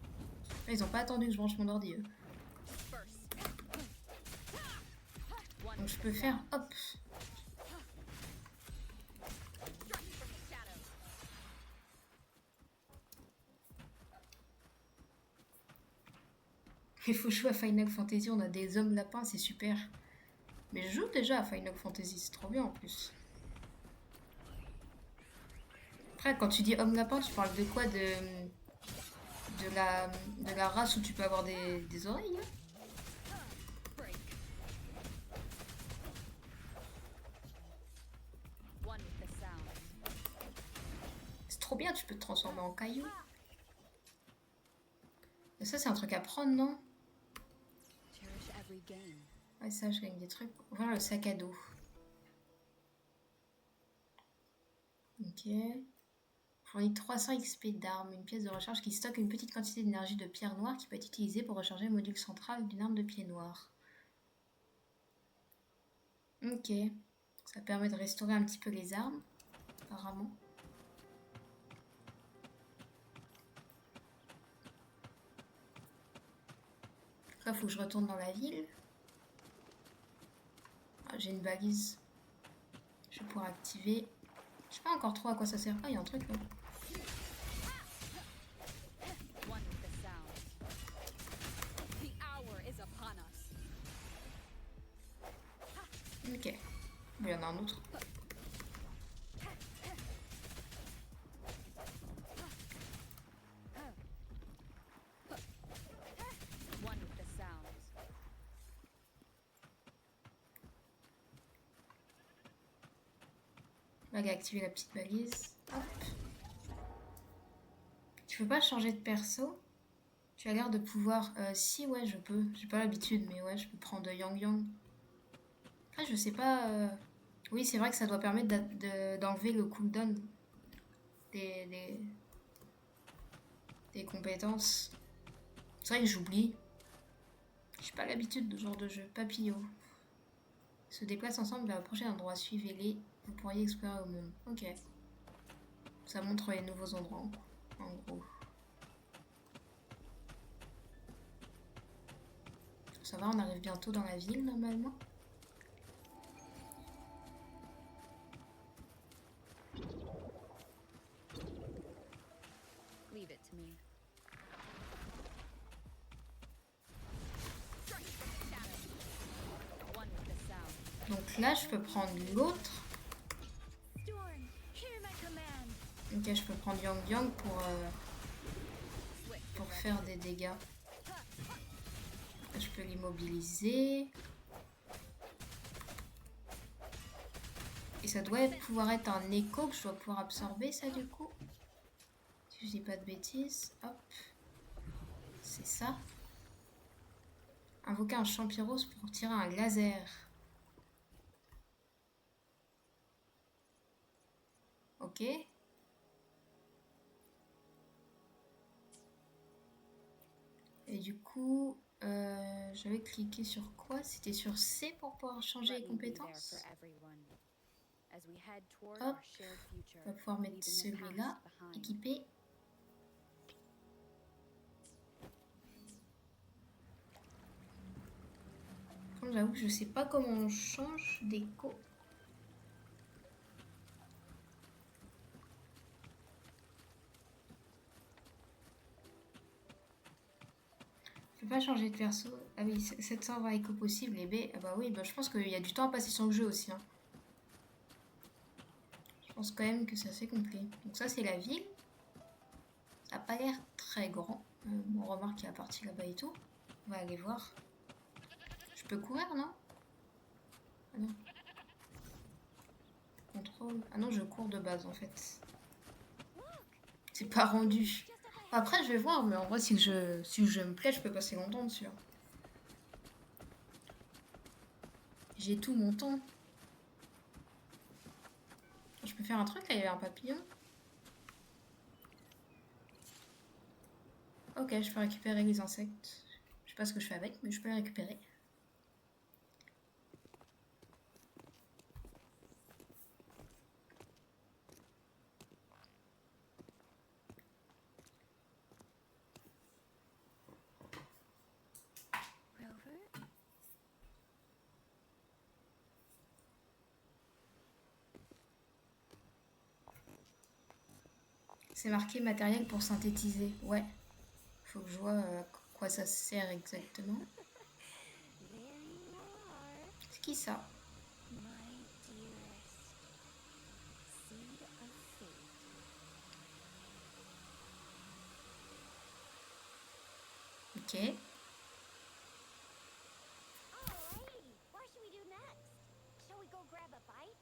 Ils ont pas attendu que je branche mon ordi, eux. Donc je peux faire hop. Il faut jouer à Final Fantasy, on a des hommes lapins, c'est super. Mais je joue déjà à Final Fantasy, c'est trop bien en plus. Après, quand tu dis homme lapin, tu parles de quoi? De la race où tu peux avoir des oreilles, hein? One with the sound. C'est trop bien, tu peux te transformer en caillou. Et ça, c'est un truc à prendre, non? Cherish every game. Ouais, ça, je gagne des trucs. Voir le sac à dos. Ok. Fournit 300 XP d'armes, une pièce de recharge qui stocke une petite quantité d'énergie de pierre noire qui peut être utilisée pour recharger le module central d'une arme de pied noir. Ok. Ça permet de restaurer un petit peu les armes, apparemment. Là, faut que je retourne dans la ville. Ah, j'ai une balise. Je vais pouvoir activer. Je sais pas encore trop à quoi ça sert. Ah, il y a un truc là. One with the sound. The hour is upon us. Ok. Il y en a un autre. One with the sound. Là, il a activé la petite balise. Hop. Tu peux pas changer de perso? Tu as l'air de pouvoir... si, ouais, je peux. J'ai pas l'habitude, mais ouais, je peux prendre Yang Yang. Après, je sais pas... Oui, c'est vrai que ça doit permettre d'enlever le cooldown des compétences. C'est vrai que j'oublie. J'ai pas l'habitude de ce genre de jeu. Papillot. Se déplacent ensemble vers le prochain endroit. Suivez-les. Vous pourriez explorer au monde. Ok. Ça montre les nouveaux endroits, en gros. Ça va, on arrive bientôt dans la ville, normalement. Leave it to me. One with the sound. Donc là, je peux prendre l'autre. Storm, hear my command. Ok, je peux prendre Yang Yang pour faire des dégâts. Je peux l'immobiliser. Et ça doit pouvoir être un écho que je dois pouvoir absorber, ça, du coup. Si je dis pas de bêtises. Hop. C'est ça. Invoquer un Champiros pour tirer un laser. Ok. Et du coup, j'avais cliqué sur quoi? C'était sur C pour pouvoir changer les Let me be there compétences. for everyone. As we head toward Hop. our shared future, On va pouvoir mettre leaving the celui-là, past behind. équipé. Comme j'avoue que je sais pas comment on change d'écho. Je peux pas changer de perso. Ah oui, 720 échos possibles et B. Ah bah oui, bah je pense qu'il y a du temps à passer sur le jeu aussi, hein. Je pense quand même que c'est assez complet. Donc ça, c'est la ville. Ça n'a pas l'air très grand. On remarque qu'il y a la partie là-bas et tout. On va aller voir. Je peux courir, non? Ah non. Contrôle. Ah non, je cours de base en fait. C'est pas rendu. Après, je vais voir, mais en vrai, si le jeu me plaît, je peux passer longtemps dessus. J'ai tout mon temps. Je peux faire un truc, là, il y avait un papillon. Ok, je peux récupérer les insectes. Je sais pas ce que je fais avec, mais je peux les récupérer. Rover? C'est marqué matériel pour synthétiser. Ouais. Faut que je vois à quoi ça sert exactement. There you are, C'est qui ça? my dearest. Seed of fate. Ok. Alrighty, what should we do next? Shall we go grab a bite?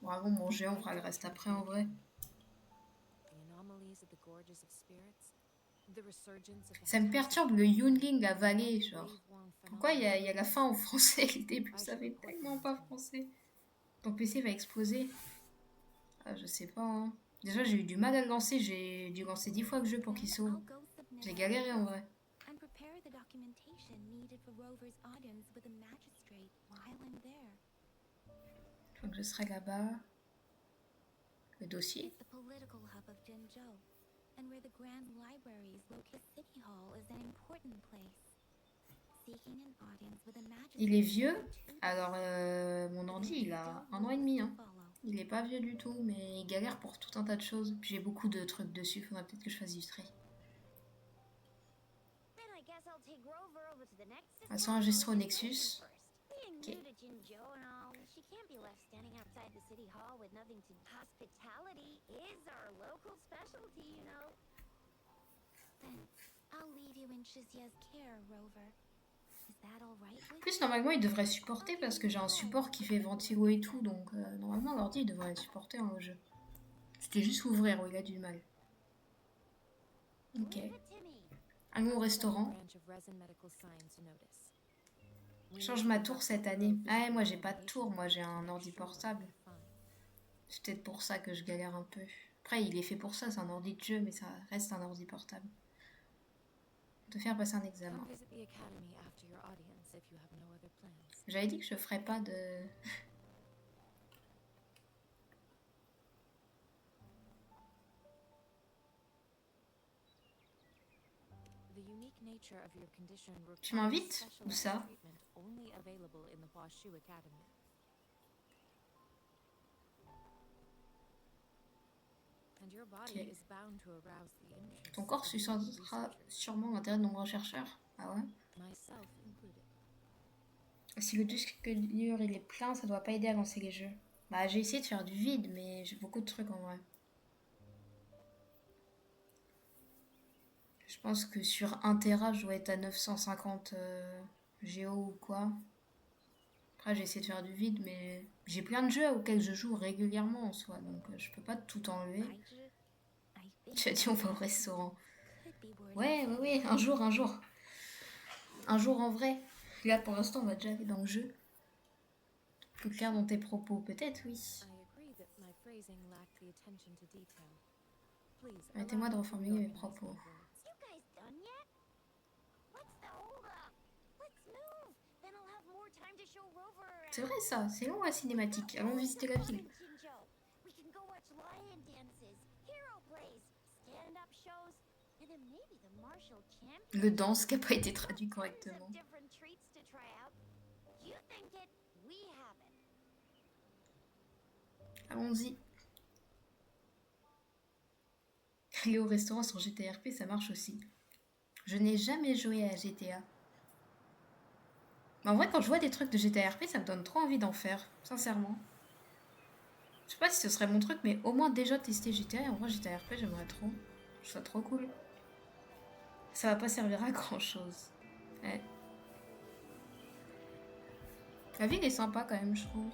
Bravo, mon géant, on fera le reste après en vrai. The anomalies of the gorges of spirits, the resurgence of the Ça me Hetatic perturbe le Yunling à Vallée, genre. wave-worn Pourquoi il y phenomena. a la fin en français et le début ça fait tellement pas français. Ton PC va exploser. Ah, je sais pas, hein. Déjà, j'ai eu du mal à le lancer. J'ai dû lancer 10 fois le jeu pour qu'il Then s'ouvre. I'll go submit J'ai our galéré en vrai. and prepare the documentation needed for Rover's audience with a magistrate while I'm there. Faut que je serai là-bas. Le dossier. It's the political hub of Jinzhou, and where the Grand Library is located, City Hall is an important place. Seeking an audience with a magistrate. Il est vieux. Alors, mon ordi, il a 1 an et demi. Hein. Il est pas vieux du tout, mais il galère pour tout un tas de choses. Puis j'ai beaucoup de trucs dessus. Faudrait peut-être que je fasse du tri. Then I guess I'll take Rover over to the next Façon enregistrée au Nexus. Being Okay. new to Jinzhou and all, she can't be left standing outside the city hall with nothing to. Hospitality is our local specialty, you know. Then I'll leave you in Shizia's care, Rover. Is that all right En with plus, you? normalement, il devrait supporter parce que j'ai un support qui fait ventilo et tout. Donc, normalement, l'ordi, il devrait supporter le jeu. C'était juste ouvrir où il a du mal. Ok. Leave it to me. Allons au restaurant. Branch of Resin Medical Science Notice. Je change ma tour cette année. Ah ouais, moi j'ai pas de tour, moi j'ai un ordi portable. C'est peut-être pour ça que je galère un peu. Après, il est fait pour ça, c'est un ordi de jeu, mais ça reste un ordi portable. Te faire passer un examen. Come visit the academy after your audience if you have no other plans. J'avais dit que je ferais pas de... The unique nature of your condition Tu m'invites? requires Où ça? specialized treatment only available in the Huashu Academy. And your body Ok. is bound to arouse the interest Ton corps of suscitera many researchers, sûrement l'intérêt de nombreux chercheurs. Ah ouais? myself included. Si le disque dur il est plein, ça doit pas aider à lancer les jeux. Bah j'ai essayé de faire du vide, mais j'ai beaucoup de trucs en vrai. Je pense que sur 1 Tera, je dois être à 950 Géo ou quoi. Après, j'ai essayé de faire du vide, mais j'ai plein de jeux auxquels je joue régulièrement en soi, donc je peux pas tout enlever. I think Tu as dit on va au restaurant. could be worth Ouais, ouais, ouais, un jour, un jour. Un jour en vrai. Là, pour l'instant, on va déjà aller dans le jeu. Plus clair dans tes propos, peut-être, oui. I agree that my phrasing lacked the attention to detail. Please, Permettez-moi allow de me to reformuler mes reorganize my propos. words. You guys done yet? What's the hold up? Let's move. Then I'll have more time to show Rover around. C'est vrai ça, c'est long la cinématique. Allons visiter la ville. Jinzhou. We can go watch lion dances, hero plays, stand-up shows, and then maybe the martial champion. Le danse qui a pas été traduit correctement. Different treats to try out. You think it? We have it. Allons-y. Aller au restaurant sur GTRP, ça marche aussi. Je n'ai jamais joué à GTA. Mais en vrai, quand je vois des trucs de GTRP, ça me donne trop envie d'en faire, sincèrement. Je sais pas si ce serait mon truc, mais au moins déjà tester GTA. Et en vrai, GTRP, j'aimerais trop. Je trouve ça trop cool. Ça va pas servir à grand chose. Ouais. La ville est sympa quand même, je trouve.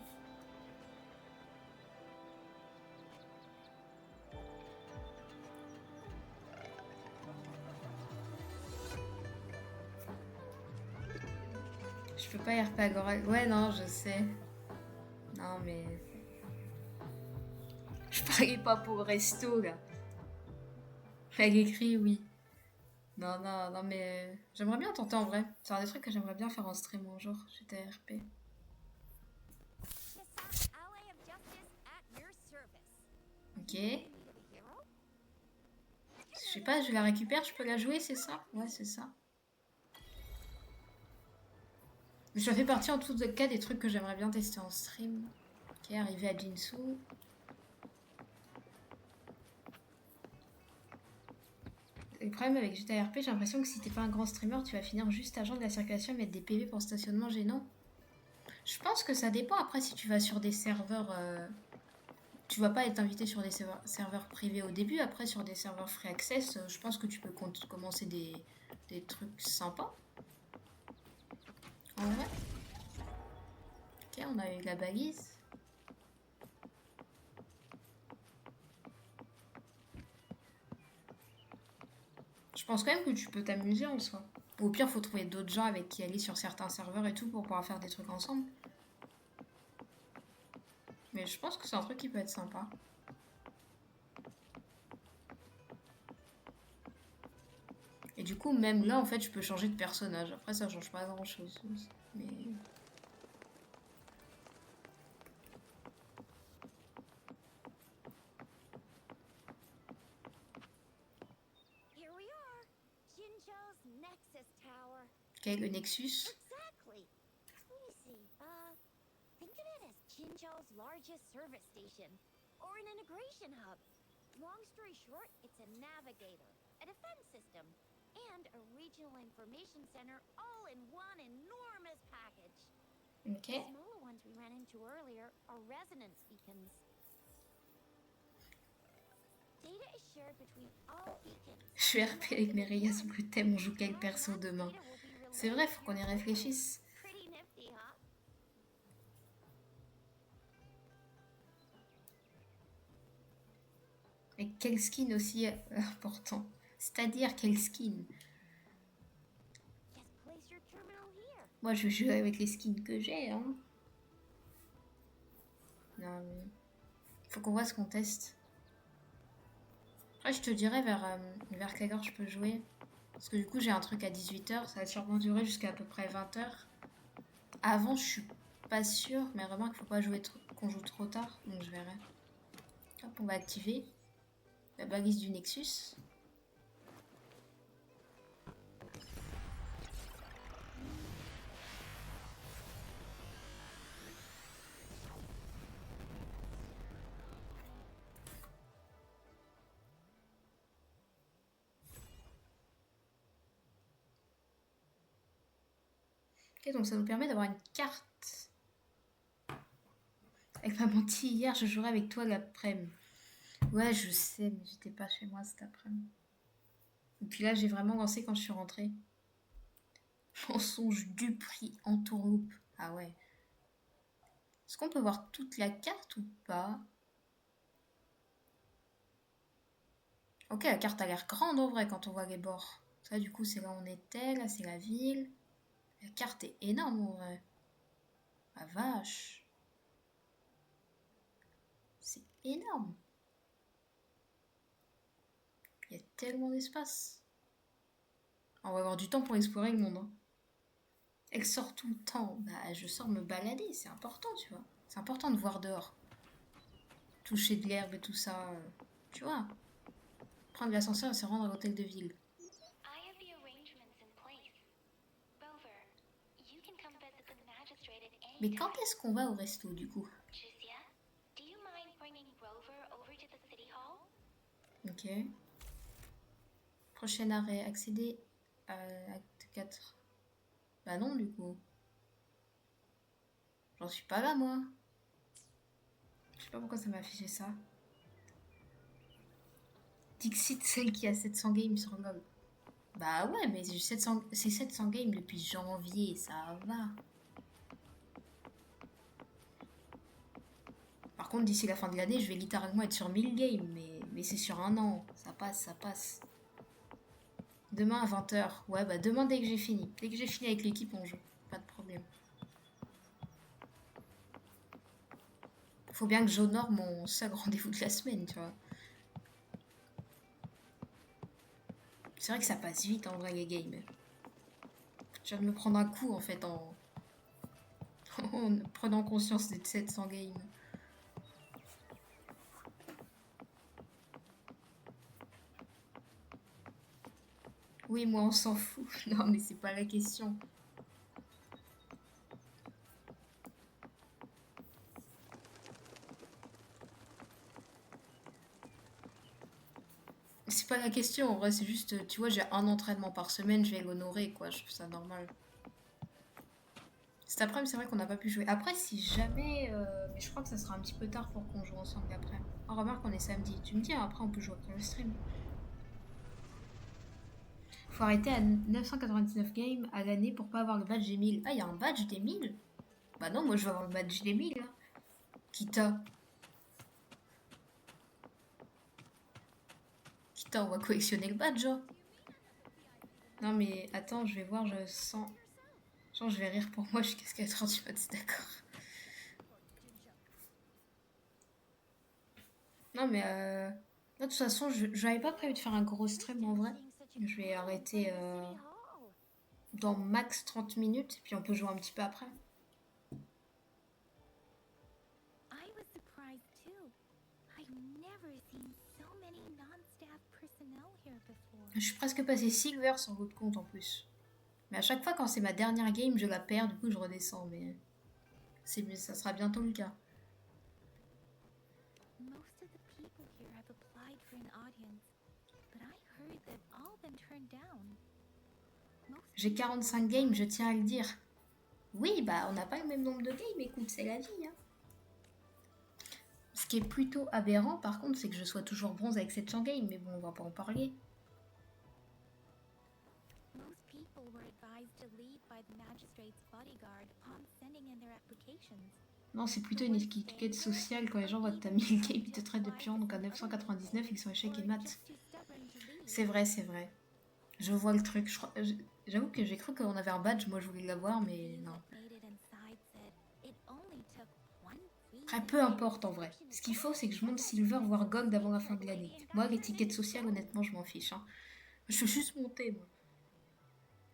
Je peux pas RP Agora. Ouais, non, je sais. Non, mais... Je parie pas pour le resto, là. Elle écrit, oui. Non, non, non, mais... J'aimerais bien tenter en vrai. C'est un des trucs que j'aimerais bien faire en stream un jour. J'étais RP. Kissa, ally of justice at your service. Ok. Need a hero? Je sais pas, je la récupère, je peux la jouer, c'est ça? Ouais, c'est ça. Mais ça fait partie en tout cas des trucs que j'aimerais bien tester en stream. Ok, arrivé à Jinsu. Le problème avec GTA RP, j'ai l'impression que si t'es pas un grand streamer, tu vas finir juste agent de la circulation et mettre des PV pour stationnement gênant. Je pense que ça dépend. Après, si tu vas sur des serveurs... tu vas pas être invité sur des serveurs privés au début. Après, sur des serveurs free access, je pense que tu peux commencer des trucs sympas. En vrai. Ok, on a eu la balise. Je pense quand même que tu peux t'amuser en soi. Au pire, faut trouver d'autres gens avec qui aller sur certains serveurs et tout pour pouvoir faire des trucs ensemble. Mais je pense que c'est un truc qui peut être sympa. Et du coup, même là, en fait, je peux changer de personnage. Après, ça change pas grand-chose. Mais... Here we are. Jinzhou's Nexus Tower. Ok, le Nexus. Exactly. Let me see. Think of it as Jinzhou's largest service station, or an integration hub. Long story short, it's a navigator, a defense system, and a regional information center all in one enormous package. Ok. The smaller ones we ran into earlier are resonance beacons. Data is shared between all beacons. Je suis RP avec mes rayas sous le thème, on joue quel perso demain. C'est vrai, faut qu'on y réfléchisse. Pretty nifty, huh? Et quel skin aussi important. C'est-à-dire quel skin. Just place your terminal here. Moi, je joue avec les skins que j'ai, hein. Non, mais... Faut qu'on voit ce qu'on teste. Après, je te dirai vers quelle heure je peux jouer. Parce que du coup, j'ai un truc à 18h. Ça va sûrement durer jusqu'à à peu près 20h. Avant, je suis pas sûre. Mais remarque, faut pas jouer qu'on joue trop tard. Donc, je verrai. Hop, on va activer la balise du Nexus. Ok, donc ça nous permet d'avoir une carte. Elle m'a menti hier, je jouerai avec toi l'après-midi. Ouais, je sais, mais j'étais pas chez moi cet après-midi. Et puis là, j'ai vraiment lancé quand je suis rentrée. Mensonge du prix en tourloupe. Ah ouais. Est-ce qu'on peut voir toute la carte ou pas? Ok, la carte a l'air grande en vrai quand on voit les bords. Ça, du coup, c'est là où on était. Là, c'est la ville. La carte est énorme en vrai. Ah vache. C'est énorme. Il y a tellement d'espace. On va avoir du temps pour explorer le monde. Hein. Elle sort tout le temps. Bah, je sors me balader, c'est important, tu vois. C'est important de voir dehors. Toucher de l'herbe et tout ça, tu vois. Prendre l'ascenseur et se rendre à l'hôtel de ville. I have the arrangements in place. Rover, you can come visit the magistrate at any Mais quand time. est-ce qu'on va au resto, du coup? Juzia, do you mind bringing Rover over to the city hall? Ok. Prochain arrêt, accéder à acte 4. Bah non, du coup. J'en suis pas là, moi. Je sais pas pourquoi ça m'a affiché ça. Dixit, celle qui a 700 games sur LoL. Bah ouais, mais c'est 700 games depuis janvier, ça va. Par contre, d'ici la fin de l'année, je vais littéralement être sur 1000 games, mais c'est sur un an. Ça passe, ça passe. Demain à 20h. Ouais, bah demain, dès que j'ai fini. Dès que j'ai fini avec l'équipe, on joue. Pas de problème. Faut bien que j'honore mon seul rendez-vous de la semaine, tu vois. C'est vrai que ça passe vite en vrai les games. Je viens de me prendre un coup en fait en prenant conscience des 700 games. Oui, moi on s'en fout. Non mais c'est pas la question. C'est pas la question, en vrai, c'est juste, tu vois, j'ai un entraînement par semaine, je vais l'honorer, quoi, je trouve ça normal. Cet après-midi, c'est vrai qu'on n'a pas pu jouer. Après, si jamais, mais je crois que ça sera un petit peu tard pour qu'on joue ensemble après. Oh, remarque, on est samedi. Tu me dis, hein, après, on peut jouer après le stream. Faut arrêter à 999 games à l'année pour pas avoir le badge des 1000. Ah, il y a un badge des 1000? Bah non, moi je veux avoir le badge des 1000, là. Kita. Kita, on va collectionner le badge, hein. Non, mais attends, je vais voir, je sens. Genre, je vais rire pour moi jusqu'à ce qu'elle 4h du mat, c'est d'accord. Non, mais de toute façon, je n'avais pas prévu de faire un gros stream en vrai. Je vais arrêter dans max 30 minutes, et puis on peut jouer un petit peu après. I was surprised too. I've never seen so many non-staff personnel here before. Je suis presque passé silver sur votre compte en plus. Mais à chaque fois, quand c'est ma dernière game, je la perds, du coup je redescends, mais ça sera bientôt le cas. Most of the people here have applied for an audience, but I heard they've all been turned down. J'ai 45 games, je tiens à le dire. Oui, bah on n'a pas le même nombre de games, écoute, c'est la vie. Hein. Ce qui est plutôt aberrant, par contre, c'est que je sois toujours bronze avec 700 games, mais bon, on va pas en parler. Most people were advised to leave by the magistrate's bodyguard upon sending in their applications. Non, c'est plutôt une étiquette sociale. Quand les gens voient que t'as 1000 games, ils te traitent de pion, donc à 999, ils sont échecs et maths. C'est vrai, c'est vrai. Je vois le truc. J'avoue que j'ai cru qu'on avait un badge, moi je voulais l'avoir, mais non. Très peu importe en vrai. Ce qu'il faut, c'est que je monte silver, voire gold avant la fin de l'année. Moi, l'étiquette sociale, honnêtement, je m'en fiche. Hein. Je suis juste montée, moi.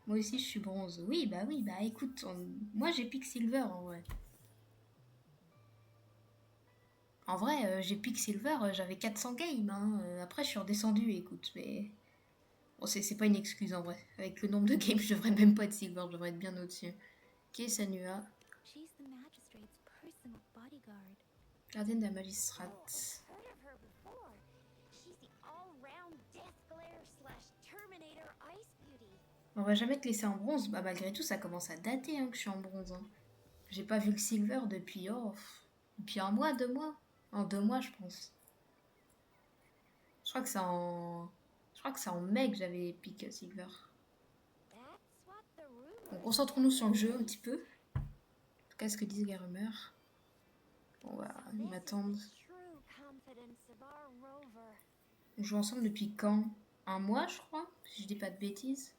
Moi aussi, je suis bronze. Oui, bah écoute, moi j'ai pick silver en vrai. En vrai, j'ai pick silver, j'avais 400 games. Hein. Après, je suis redescendue, écoute, mais. Bon, c'est pas une excuse en vrai. Avec le nombre de games, je devrais même pas être silver, je devrais être bien au-dessus. Qui est Sanua? Gardienne de la magistrate. On va jamais te laisser en bronze. Bah malgré tout, ça commence à dater hein, que je suis en bronze. Hein. J'ai pas vu le silver depuis depuis un mois, 2 mois. En 2 mois, je pense. Je crois que c'est en mai que j'avais pick silver. Bon, concentrons-nous sur le jeu un petit peu. En tout cas, ce que disent les rumeurs. Bon, bah, ils m'attendent. On joue ensemble depuis quand? Un mois, je crois, si je dis pas de bêtises.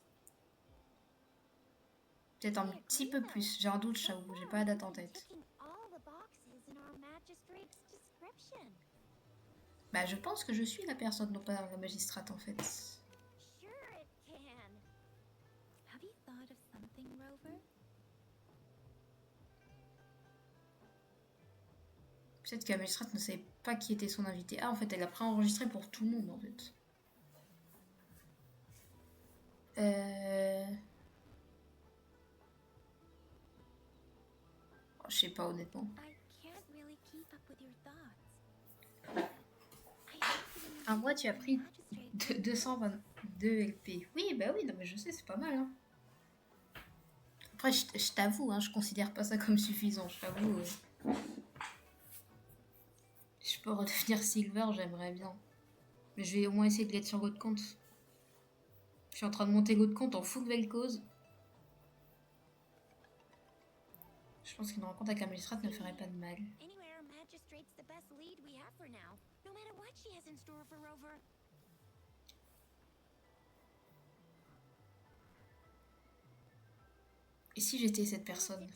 Peut-être un petit peu plus. J'ai un doute, j'avoue. J'ai pas la date en tête. Bah, je pense que je suis la personne, non pas la magistrate, en fait. Peut-être que la magistrate ne savait pas qui était son invité. Ah, en fait, elle a préenregistré pour tout le monde, en fait. Oh, je sais pas, honnêtement. Un mois, tu as pris 222 LP. Oui, bah oui, non, mais je sais, c'est pas mal. Hein. Après, je t'avoue, hein, je considère pas ça comme suffisant. Je t'avoue. Je peux redevenir silver, j'aimerais bien. Mais je vais au moins essayer de l'être sur votre compte. Je suis en train de monter l'autre compte en full velcose. Je pense qu'une rencontre avec la magistrate ne ferait pas de mal. Et si j'étais cette personne?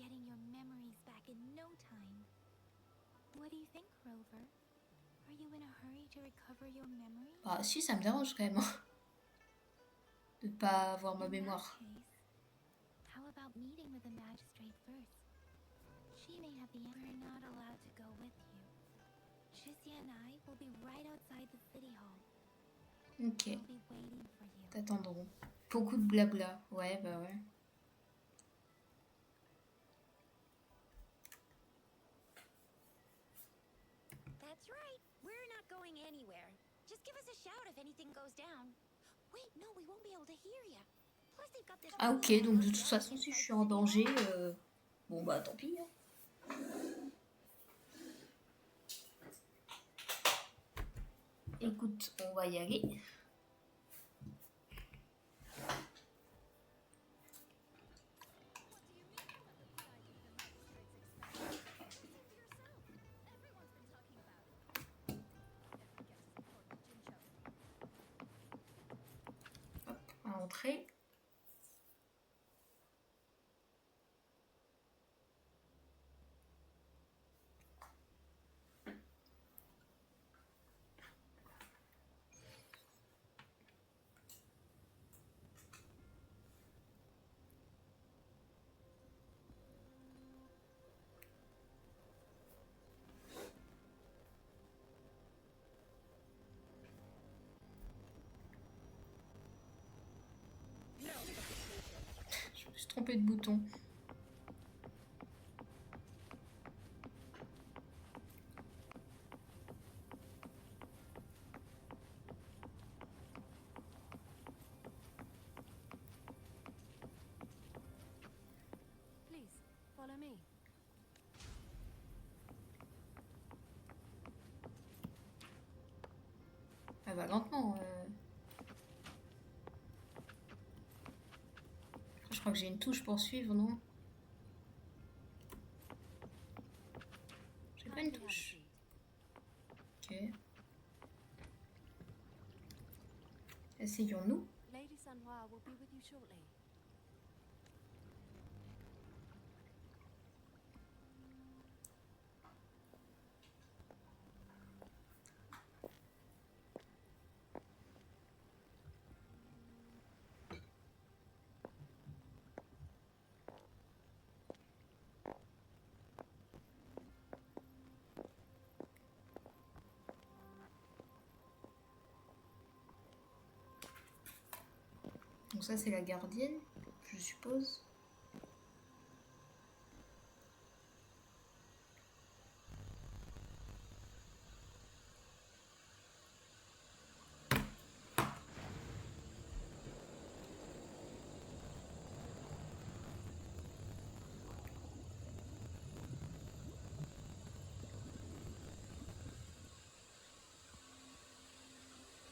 getting your memories back in no time. What do you think, Rover? Are you in a hurry to recover your memory? Bah si, ça me dérange quand même hein, de pas avoir ma In that mémoire. case, how about meeting with the magistrate first? She may have the answer. We're not allowed to go with you. Shizia and I will be right outside the city hall. Ok, We'll be waiting for you. t'attendront. Beaucoup de blabla. Ouais, bah ouais. That's right. We're not going anywhere. Just give us a shout if anything goes down. Wait, no, we won't be able to hear you. Plus, they've got this. Ah ok, donc de toute façon, si je suis en danger, bon bah tant pis. Hein. Écoute, on va y aller. Hop, à entrer. Je me suis trompée de bouton. Please, follow me. Elle va lentement. Je crois que j'ai une touche pour suivre, non? J'ai pas une Kindly have a touche. seat. Ok. Essayons-nous. Lady Sanhua will be with you shortly. Donc ça c'est la gardienne, je suppose.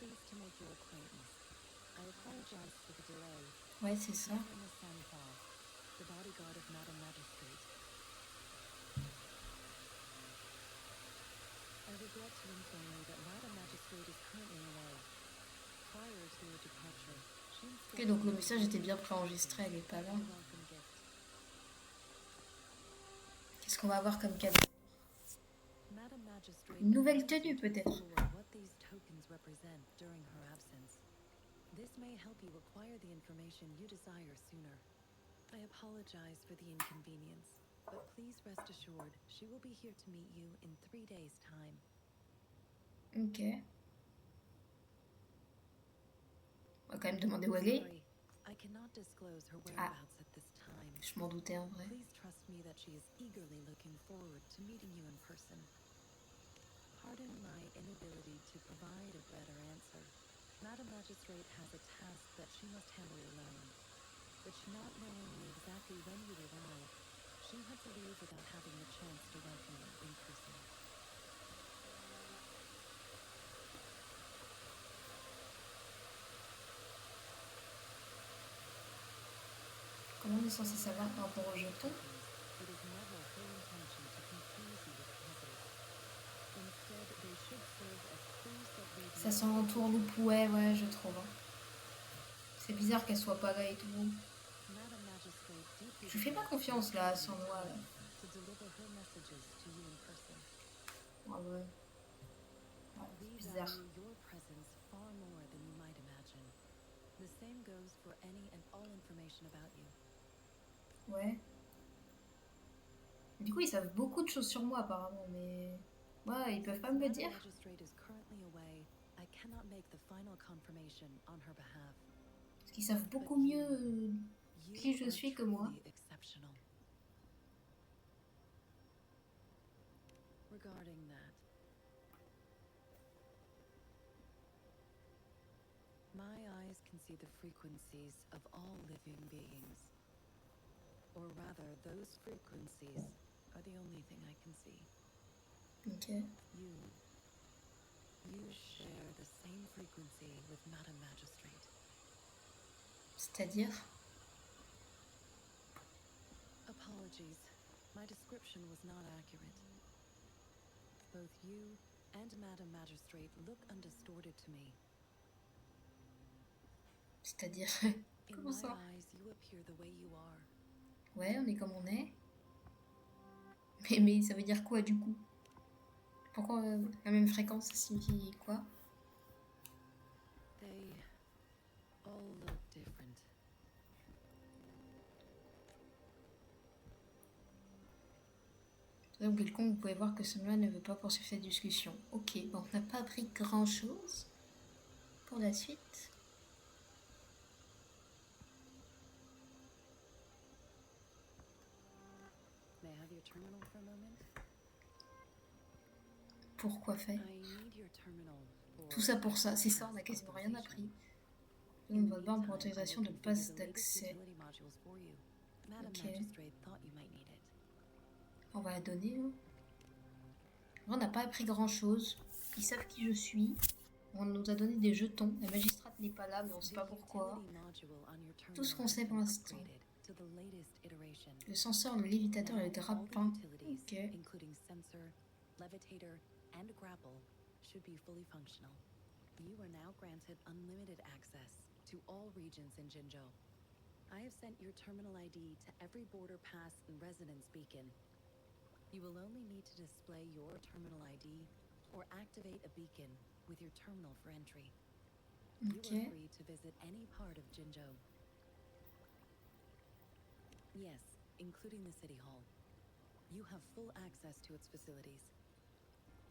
Pleased to make your acquaintance. I apologize for the delay. Ouais, c'est ça. My name is Sanhua, the bodyguard of Madam Magistrate. I regret to inform you that Madam Magistrate is currently away. Prior to your departure, she Ok, donc le message était bien préenregistré, elle est pas là. welcome gift. Qu'est-ce qu'on va avoir comme cadeau? Madam Magistrate Une nouvelle would like tenue, you to peut-être. explore what these tokens represent during her absence. This may help you acquire the information you desire sooner. I apologize for the inconvenience, but please rest assured she will be here to meet you in 3 days' time. Ok. On va quand même demander où elle est. Sorry, I cannot disclose her whereabouts at this time. Je m'en doutais en vrai. Please trust me that she is eagerly looking forward to meeting you in person. Pardon my inability to provide a better answer. Madam Magistrate has a task that she must handle alone. But not knowing exactly when you arrive, she had to leave without having the chance to welcome you in person. Comment on est censé savoir par rapport au jeton? It is never her intention to confuse you with puzzles. Instead, they should serve as clues that lead Ça you sent l'entourloupe, ouais, je trouve. Hein. C'est bizarre qu'elle soit pas là et tout. Madam Magistrate deeply Je fais pas confiance là à Sanwa là. to deliver her messages to you in person. Ah ouais. Ouais, We c'est bizarre. value your presence far more than you might imagine. The same goes for any and all information about you. Ouais. Du coup, ils savent beaucoup de choses sur moi apparemment, mais ouais, ils peuvent pas me le Since dire. Madam Magistrate is currently away, I cannot make the final confirmation on her behalf. Parce qu'ils savent beaucoup mieux qui je You are suis que moi. truly exceptional. Regarding that, my eyes can see the frequencies of all living beings. Or rather, those frequencies are the only thing I can see. Ok. You share the same frequency with Madam Magistrate. C'est-à-dire? Apologies, my description was not accurate. Both you and Madam Magistrate look undistorted to me. C'est-à-dire? In Comment my ça? eyes, you appear the way you are. Ouais, on est comme on est. Mais ça veut dire quoi du coup? Pourquoi la même fréquence, ça signifie quoi? They all look different. Donc, quelqu'un, vous pouvez voir que Sunwa ne veut pas poursuivre cette discussion. Ok, bon, on n'a pas appris grand-chose pour la suite. May I have your terminal for a moment? Pourquoi faire? I need your terminal for Tout ça pour ça, c'est ça, on n'a quasiment rien appris. Donc, votre borne pour autorisation de passe d'accès. Ok. On va la donner. Hein. On n'a pas appris grand chose. Ils savent qui je suis. On nous a donné des jetons. La magistrate n'est pas là, mais on ne sait pas pourquoi. Tout ce qu'on sait pour l'instant. Le senseur, le lévitateur et le grappin. Ok. Including sensor, levitator, and grapple, should be fully functional. You are now granted unlimited access to all regions in Jinzhou. I have sent your terminal ID to every border pass and residence beacon. You will only need to display your terminal ID or activate a beacon with your terminal for entry. You Ok. are free to visit any part of Jinzhou. Yes, including the City Hall. You have full access to its facilities.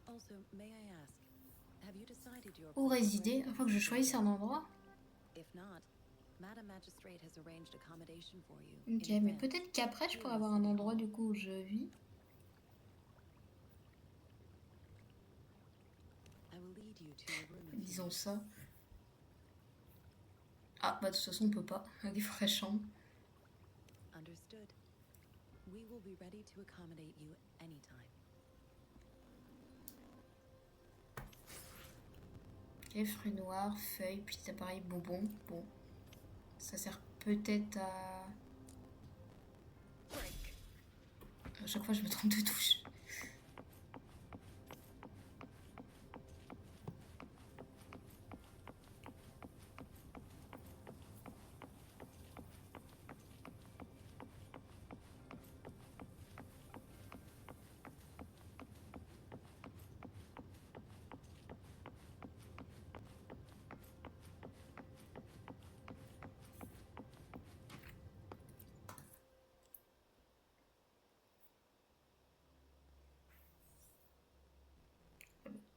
Also, may I ask, have you decided your Où place of résider? Il residence faut que je in choisisse un Jinzhou? endroit. If not, Madam Magistrate has arranged accommodation for you. Ok, in mais advance. peut-être qu'après, je pourrais avoir un endroit du coup où je vis. I will lead you to your room if you Disons wish. ça. Ah, bah de toute façon, on peut pas. Il faudrait chambre. Understood. We will be ready to accommodate you anytime. Ok, fruits noirs, feuilles, petit appareil bonbon. Bon. Ça sert peut-être à... À chaque fois, je me trompe de touche.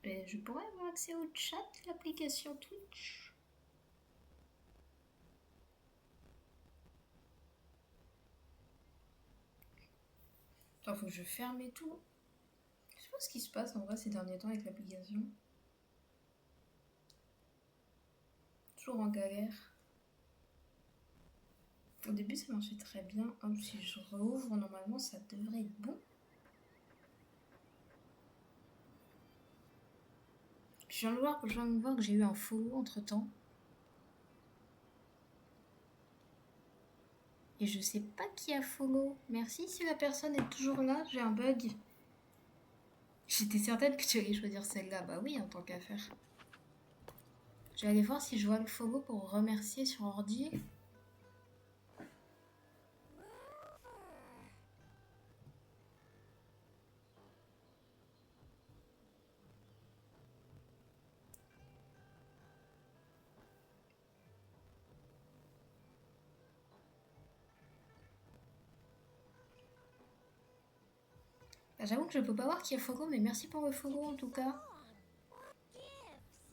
Et je pourrais avoir accès au chat de l'application Twitch. Attends, faut que je ferme et tout. Je sais pas ce qui se passe en vrai ces derniers temps avec l'application. Toujours en galère. Au début ça marchait très bien. Hop, si je rouvre, normalement ça devrait être bon. Je viens de voir que j'ai eu un follow entre temps. Et je sais pas qui a follow. Merci si la personne est toujours là, j'ai un bug. J'étais certaine que tu allais choisir celle-là. Bah oui, en tant qu'affaire. Je vais aller voir si je vois le follow pour remercier sur ordi. Ah, j'avoue que je peux pas voir qui est Fogo, mais merci pour le Fogo en tout cas.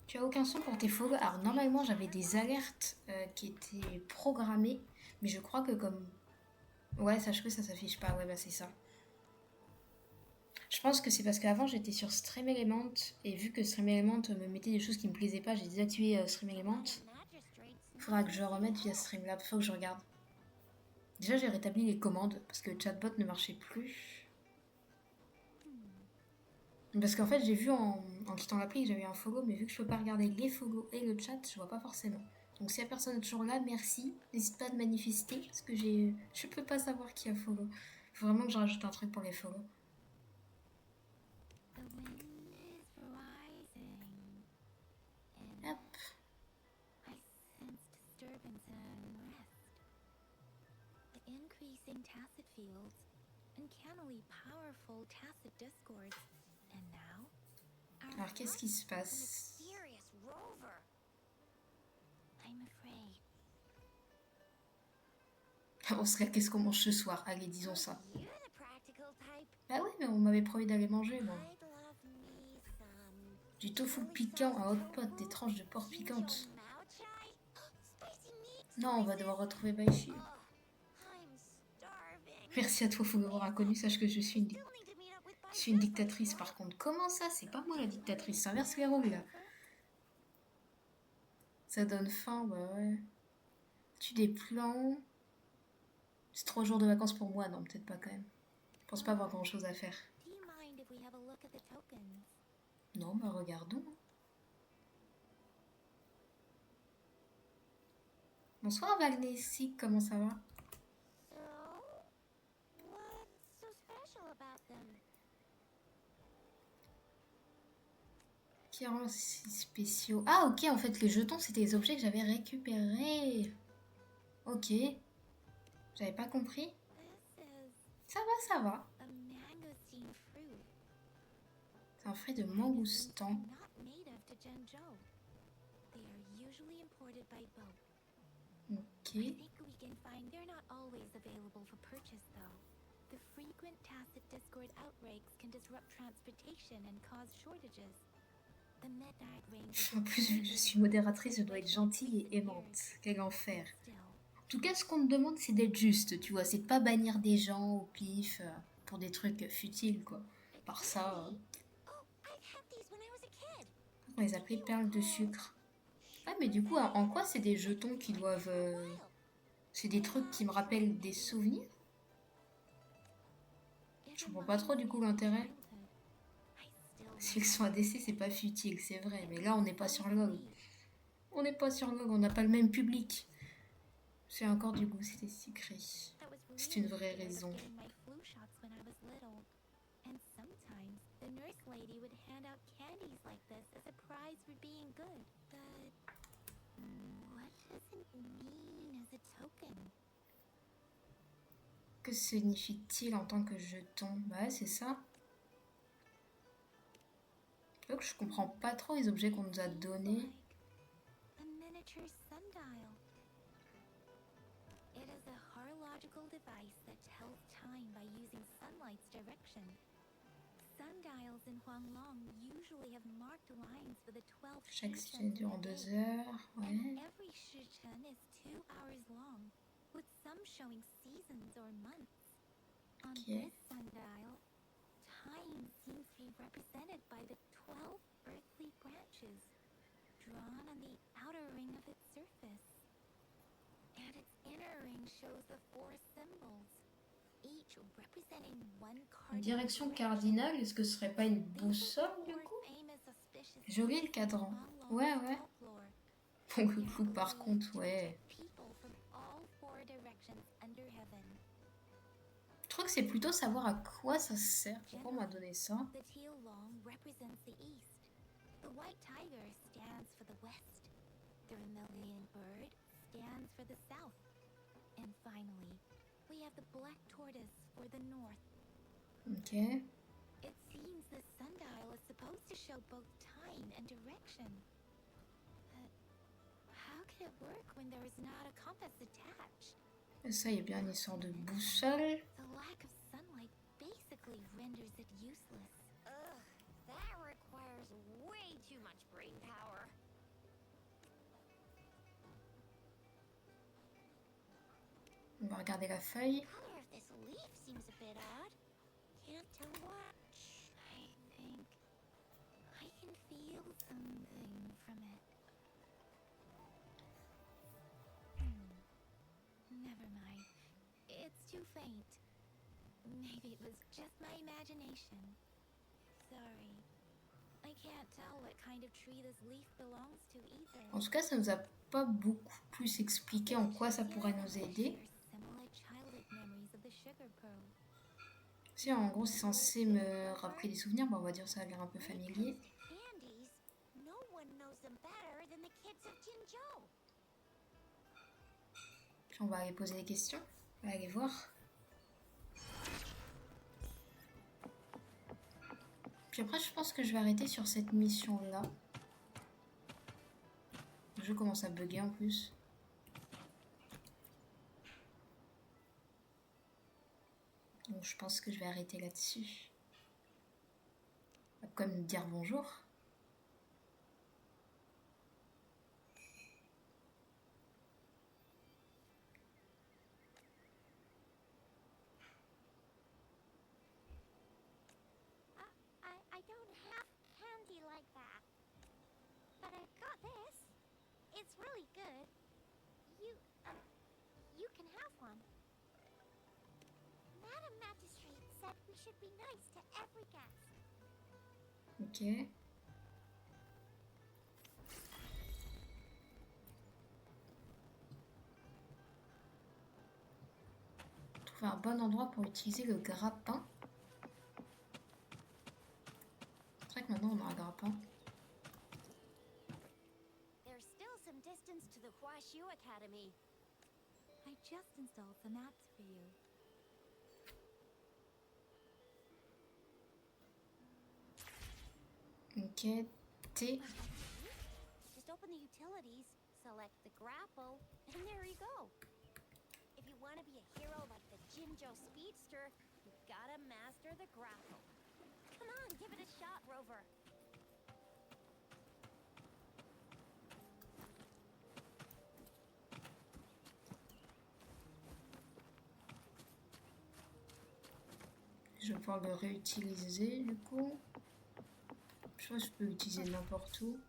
Tu as aucun son pour tes Fogo. Alors normalement j'avais des alertes qui étaient programmées, mais je crois que comme... Ouais, sache que ça s'affiche pas, ouais bah c'est ça. Je pense que c'est parce qu'avant j'étais sur Stream Element, et vu que Stream Element me mettait des choses qui me plaisaient pas, j'ai désactivé Stream Element. Faudra que je remette via Streamlabs, faut que je regarde. Déjà j'ai rétabli les commandes, parce que le chatbot ne marchait plus. Parce qu'en fait, j'ai vu en quittant l'appli que j'avais un Fogo, mais vu que je peux pas regarder les Fogos et le chat, je vois pas forcément. Donc si la personne est toujours là, merci. N'hésite pas à te manifester, parce que je peux pas savoir qui a Fogo. Faut vraiment que je rajoute un truc pour les Fogos. The wind is rising, and Hop. I sense disturbance and unrest. The increasing tacit fields, uncannily powerful tacit discords, and now our Alors qu'est-ce qui se An passe? mysterious rover. I'm afraid. On se qu'est-ce qu'on mange ce soir? Allez, disons ça. You're the practical type. Bah oui, mais on m'avait promis d'aller manger, moi. I'd love me some Du tofu piquant à haute pote, des tranches de porc piquantes. Mao chai. Spicy meat. Non, on va devoir retrouver Baishi. I'm starving. Merci à toi, faut m'avoir inconnu. Sache que je suis Still need to meet up with je suis une dictatrice, par contre. Comment ça? C'est pas moi la dictatrice, ça inverse les rôles, là. Ça donne faim, bah ouais. Tu des plans. C'est 3 jours de vacances pour moi, non, peut-être pas quand même. Je pense pas avoir grand chose à faire. Do you mind if we have a look at the tokens? Non, bah regardons. Bonsoir Valnessi, comment ça va? So, what's so special about them? 46 spéciaux. Ah ok, en fait les jetons c'était les objets que j'avais récupérés. Ok. J'avais pas compris. This is Ça va, ça va. a mangosteen fruit. C'est un fruit de mangoustan. Not native to Zhengzhou. They are usually imported by boat. Ok. I think we can find they're not always available for purchase though. The frequent tacit discord outbreaks can disrupt transportation and cause shortages. The midnight range. En plus, vu que je suis modératrice, je dois être gentille et aimante. Quel enfer. En tout cas, ce qu'on te demande, c'est d'être juste, tu vois. C'est de pas bannir des gens au pif pour des trucs futiles, quoi. Par ça, Oh, I've had these when I was a kid. on les appelait perles de sucre. Ah, mais du coup, en quoi c'est des jetons qui doivent... C'est des trucs qui me rappellent des souvenirs? Je comprends pas trop, du coup, l'intérêt. S'ils sont ADC, c'est pas futile, c'est vrai. Mais là, on n'est pas sur LoL. On n'est pas sur LoL, on n'a pas le même public. C'est encore du goût, c'était sucré. C'est une vraie raison. And sometimes the nurse lady would hand out candies like this as a prize for being good. But what does it mean as a token? Que signifie-t-il en tant que jeton? Bah, c'est ça. Donc, je comprends pas trop les objets qu'on nous a donnés. A miniature sundial. It is a horological device that tells time by using sunlight's direction. Sundials in Huanglong usually have marked lines for the 12 Chaque seasons session durant in a 2 day. heures. Ouais. And every shichen is 2 hours long, with some showing seasons or months. On Okay. this sundial, time seems to be represented by the 12 earthly branches, drawn on the outer ring of its surface. And its inner ring shows the 4 symbols, each representing one cardinal Direction direction. cardinale, est-ce que ce serait pas une boussole du coup? Joli le cadran. Ouais, ouais. Bon, le coup, par contre, ouais. Je trouve que c'est plutôt savoir à quoi ça sert. Pourquoi on m'a donné ça? The teal long represents the east. The white tiger stands for the west. The vermilion bird stands for the south. And finally, we have the black tortoise for the north. Ok. It seems the sundial is supposed to show both time and direction. But how can it work when there is not a compass attached? Et ça, il y a bien une histoire de boussole. The lack of sunlight basically renders renders it useless. Ugh, that requires way too much brain power. On va regarder la feuille. Color of this leaf seems a bit odd. Can't tell what. I think I can feel something from it. Never mind. It's too faint. Maybe it was just my imagination. Sorry. I can't tell what kind of tree this leaf belongs to either. En tout cas, ça nous a pas beaucoup plus expliqué en quoi ça pourrait nous aider. Similar childhood memories of the sugar pearl. Si en gros c'est censé me rappeler des souvenirs, bah, on va dire ça a l'air un peu familier. Candies? No one knows them better than the kids of Jinzhou. Puis on va aller poser des questions, on va aller voir. Puis après je pense que je vais arrêter sur cette mission là. Le jeu commence à bugger en plus. Donc je pense que je vais arrêter là-dessus. Comme dire bonjour. I don't have candy like that. But I've got this. It's really good. You can have one. Madam Magistrate said we should be nice to every guest. Ok. Trouver un bon endroit pour utiliser le grappin. C'est vrai que maintenant on a un grappin. There's still some distance to the Huaxiu Academy. I just installed the maps for you. Ok. T. Just open the utilities, select the grapple, and there you go. If you want to be a hero like the Jinzhou Speedster, you've gotta master the grapple. Come on, give it a shot, Rover. Je vais pouvoir le réutiliser du coup. Je sais pas si je peux l'utiliser n'importe où.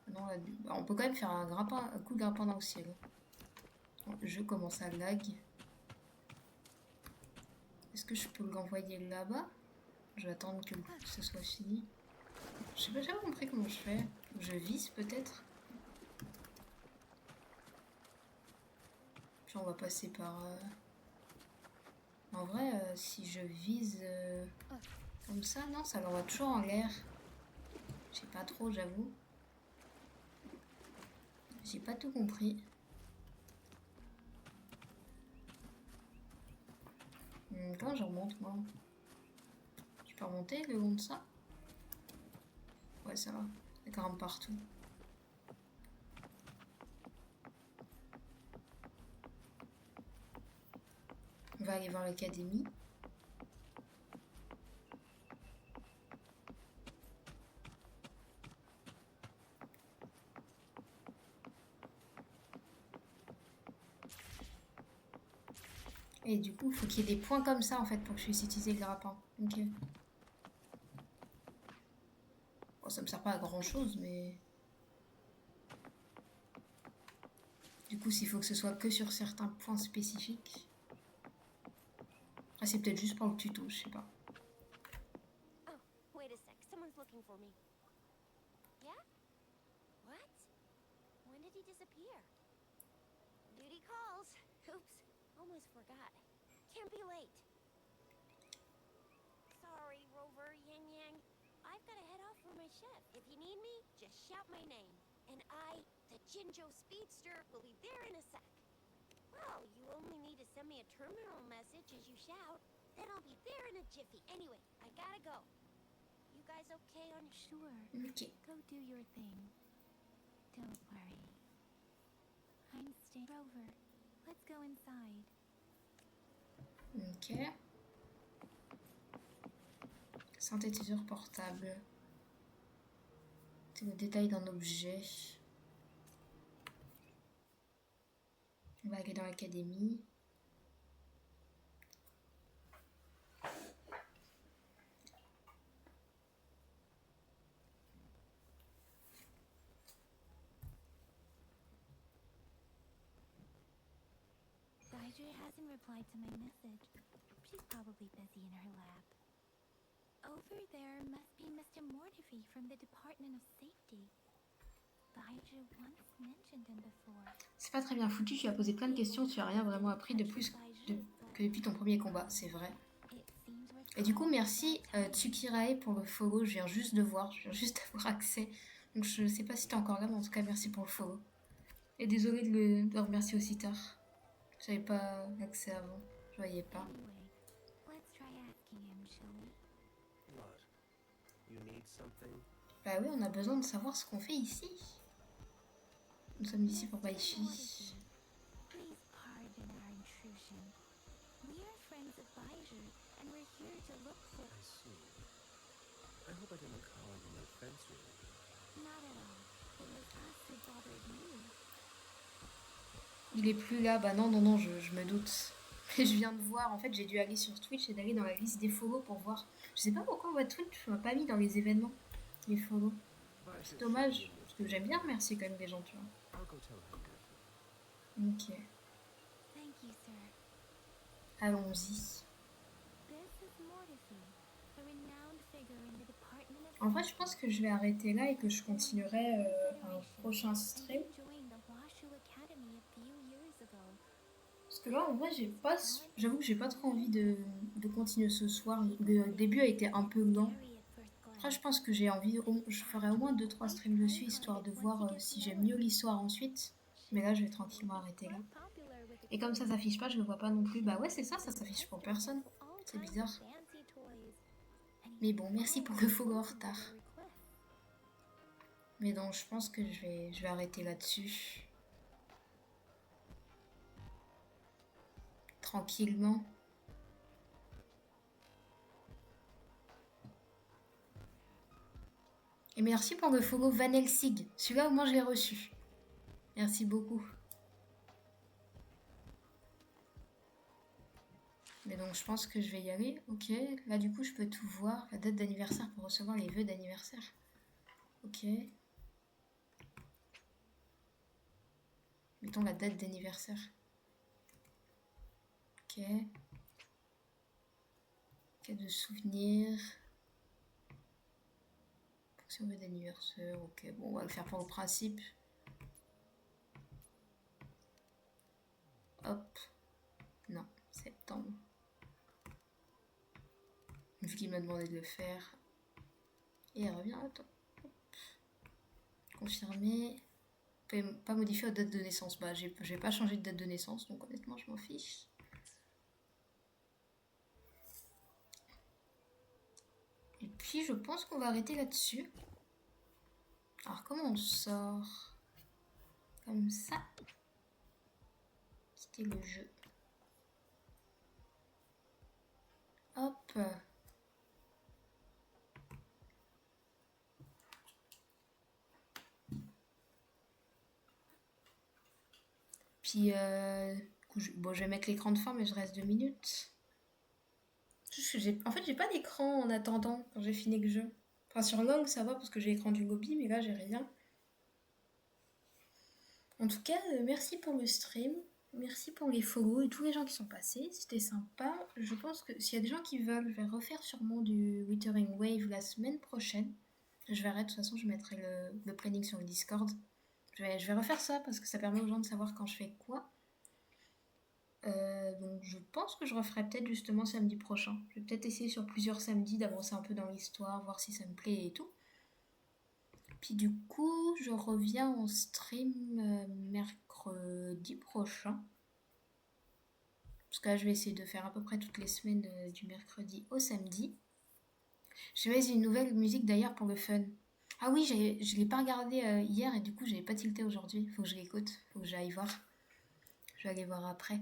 Non, là, on peut quand même faire un grappin, un coup de grappin dans le ciel. Bon, le jeu commence à lag. Est-ce que je peux l'envoyer là-bas? Je vais attendre que ce soit fini. Je sais pas, j'ai pas compris comment je fais. Je vise peut-être. Puis on va passer par... En vrai, si je vise comme ça, non, ça l'envoie toujours en l'air. Je sais pas trop, j'avoue. J'ai pas tout compris. Comment je remonte, moi? Je peux remonter le long de ça? Ouais, ça va. Il y a quand même partout. On va aller voir l'académie. Et du coup, il faut qu'il y ait des points comme ça en fait pour que je puisse utiliser le grappin. Ok. Bon, ça me sert pas à grand chose, mais. Du coup, s'il faut que ce soit que sur certains points spécifiques. Ah, c'est peut-être juste pour le tuto, je sais pas. Oh, wait a sec. Someone's looking for me. Yeah? What? When did he disappear? Duty calls. Oops. Almost forgot. Can't be late. Sorry, Rover, Yang Yang. I've got to head off for my shift. If you need me, just shout my name. And I, the Jinzhou Speedster, will be there in a sec. Well, you only need to send me a terminal message as you shout. Then I'll be there in a jiffy. Anyway, I gotta go. You guys okay on... Sure. Ok. Go do your thing. Don't worry. I'm staying over. Let's go inside. Ok. Synthétiseur portable. C'est le détail d'un objet. On va aller dans l'académie. Daiju hasn't replied to my message. She's probably busy in her lab. Over there must be Mr. Mortefi from the Department of Safety. Daiju once mentioned him before. C'est pas très bien foutu, tu as posé plein de questions, tu as rien vraiment appris de plus que depuis ton premier combat, c'est vrai. Et du coup, merci Tsukirae pour le follow, je viens juste de voir, je viens juste d'avoir accès. Donc je sais pas si t'es encore là, mais en tout cas merci pour le follow. Et désolé de le remercier aussi tard. J'avais pas accès avant, je voyais pas. Anyway, let's try asking him, shall we? What? You need something? Bah oui, on a besoin de savoir ce qu'on fait ici. Nous sommes ici pour Baishi. Mortefi, please pardon our intrusion. We are friends of Baiju, and we're here to look for... I see. I hope I didn't call you an offense, really. Not at all. It was us who bothered you. Il est plus là, bah non, je me doute. Mais je viens de voir, en fait j'ai dû aller sur Twitch et d'aller dans la liste des follow pour voir. Je sais pas pourquoi on voit Twitch m'a pas mis dans les événements, les follow. C'est dommage, parce que j'aime bien remercier quand même les gens, tu vois. I'll go tell her. Ok, Thank you, sir. allons-y. This is Mortefi, a renowned figure in the Department of En vrai, je pense que je vais arrêter là et que je continuerai un prochain stream. Parce que là, en vrai, j'avoue que j'ai pas trop envie de continuer ce soir. Le début a été un peu lent. Après, je pense que j'ai envie, je ferai au moins 2-3 streams dessus, histoire de voir si j'aime mieux l'histoire ensuite. Mais là, je vais tranquillement arrêter là. Et comme ça s'affiche pas, je le vois pas non plus. Bah ouais, c'est ça s'affiche pour personne. C'est bizarre. Mais bon, merci pour le follow en retard. Mais donc, je pense que je vais arrêter là-dessus. Tranquillement. Et merci pour le follow Vanel Sig. Celui-là, au moins, je l'ai reçu. Merci beaucoup. Mais donc, je pense que je vais y aller. Ok, là, du coup, je peux tout voir. La date d'anniversaire pour recevoir les vœux d'anniversaire. Ok. Mettons la date d'anniversaire. Ok. Cas de souvenir. Fonction vœux d'anniversaire. Ok, bon, on va le faire pour le principe. Hop. Non, septembre. Vu qu'il m'a demandé de le faire. Et elle revient, attends. Hop. Confirmer. Vous pouvez pas modifier la date de naissance. Bah, j'ai pas changé de date de naissance, donc honnêtement, je m'en fiche. Et puis, je pense qu'on va arrêter là-dessus. Alors, comment on sort? Comme ça. Quitter le jeu. Hop. Puis, bon, je vais mettre l'écran de fin, mais je reste 2 minutes. En fait, j'ai pas d'écran en attendant quand j'ai fini le jeu. Enfin, sur Long, ça va parce que j'ai l'écran du lobby, mais là, j'ai rien. En tout cas, merci pour le stream. Merci pour les follow et tous les gens qui sont passés. C'était sympa. Je pense que s'il y a des gens qui veulent, je vais refaire sûrement du Withering Wave la semaine prochaine. Je verrai, de toute façon, je mettrai le planning sur le Discord. Je vais refaire ça parce que ça permet aux gens de savoir quand je fais quoi. Donc je pense que je referai peut-être justement samedi prochain. Je vais peut-être essayer sur plusieurs samedis d'avancer un peu dans l'histoire, voir si ça me plaît et tout. Puis du coup, je reviens en stream mercredi prochain. Parce que là, je vais essayer de faire à peu près toutes les semaines du mercredi au samedi. Je vais mettre une nouvelle musique d'ailleurs pour le fun. Ah oui, je l'ai pas regardé hier et du coup, j'avais pas tilté aujourd'hui. Faut que je l'écoute, faut que j'aille voir. Je vais aller voir après.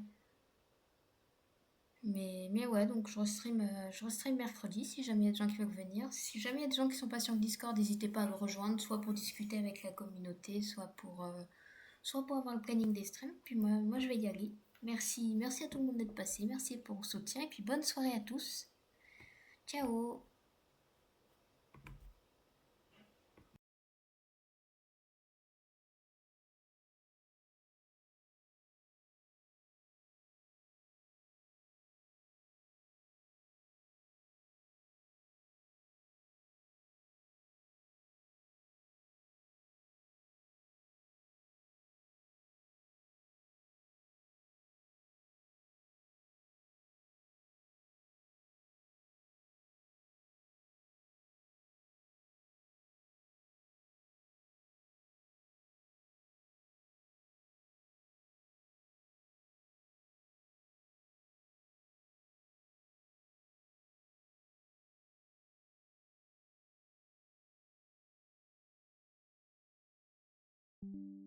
Mais ouais, donc je restream mercredi si jamais il y a des gens qui veulent venir. Si jamais il y a des gens qui sont pas sur le Discord, n'hésitez pas à le rejoindre, soit pour discuter avec la communauté, soit pour avoir le planning des streams. Puis moi je vais y aller. Merci à tout le monde d'être passé, merci pour le soutien, et puis bonne soirée à tous. Ciao! Thank you.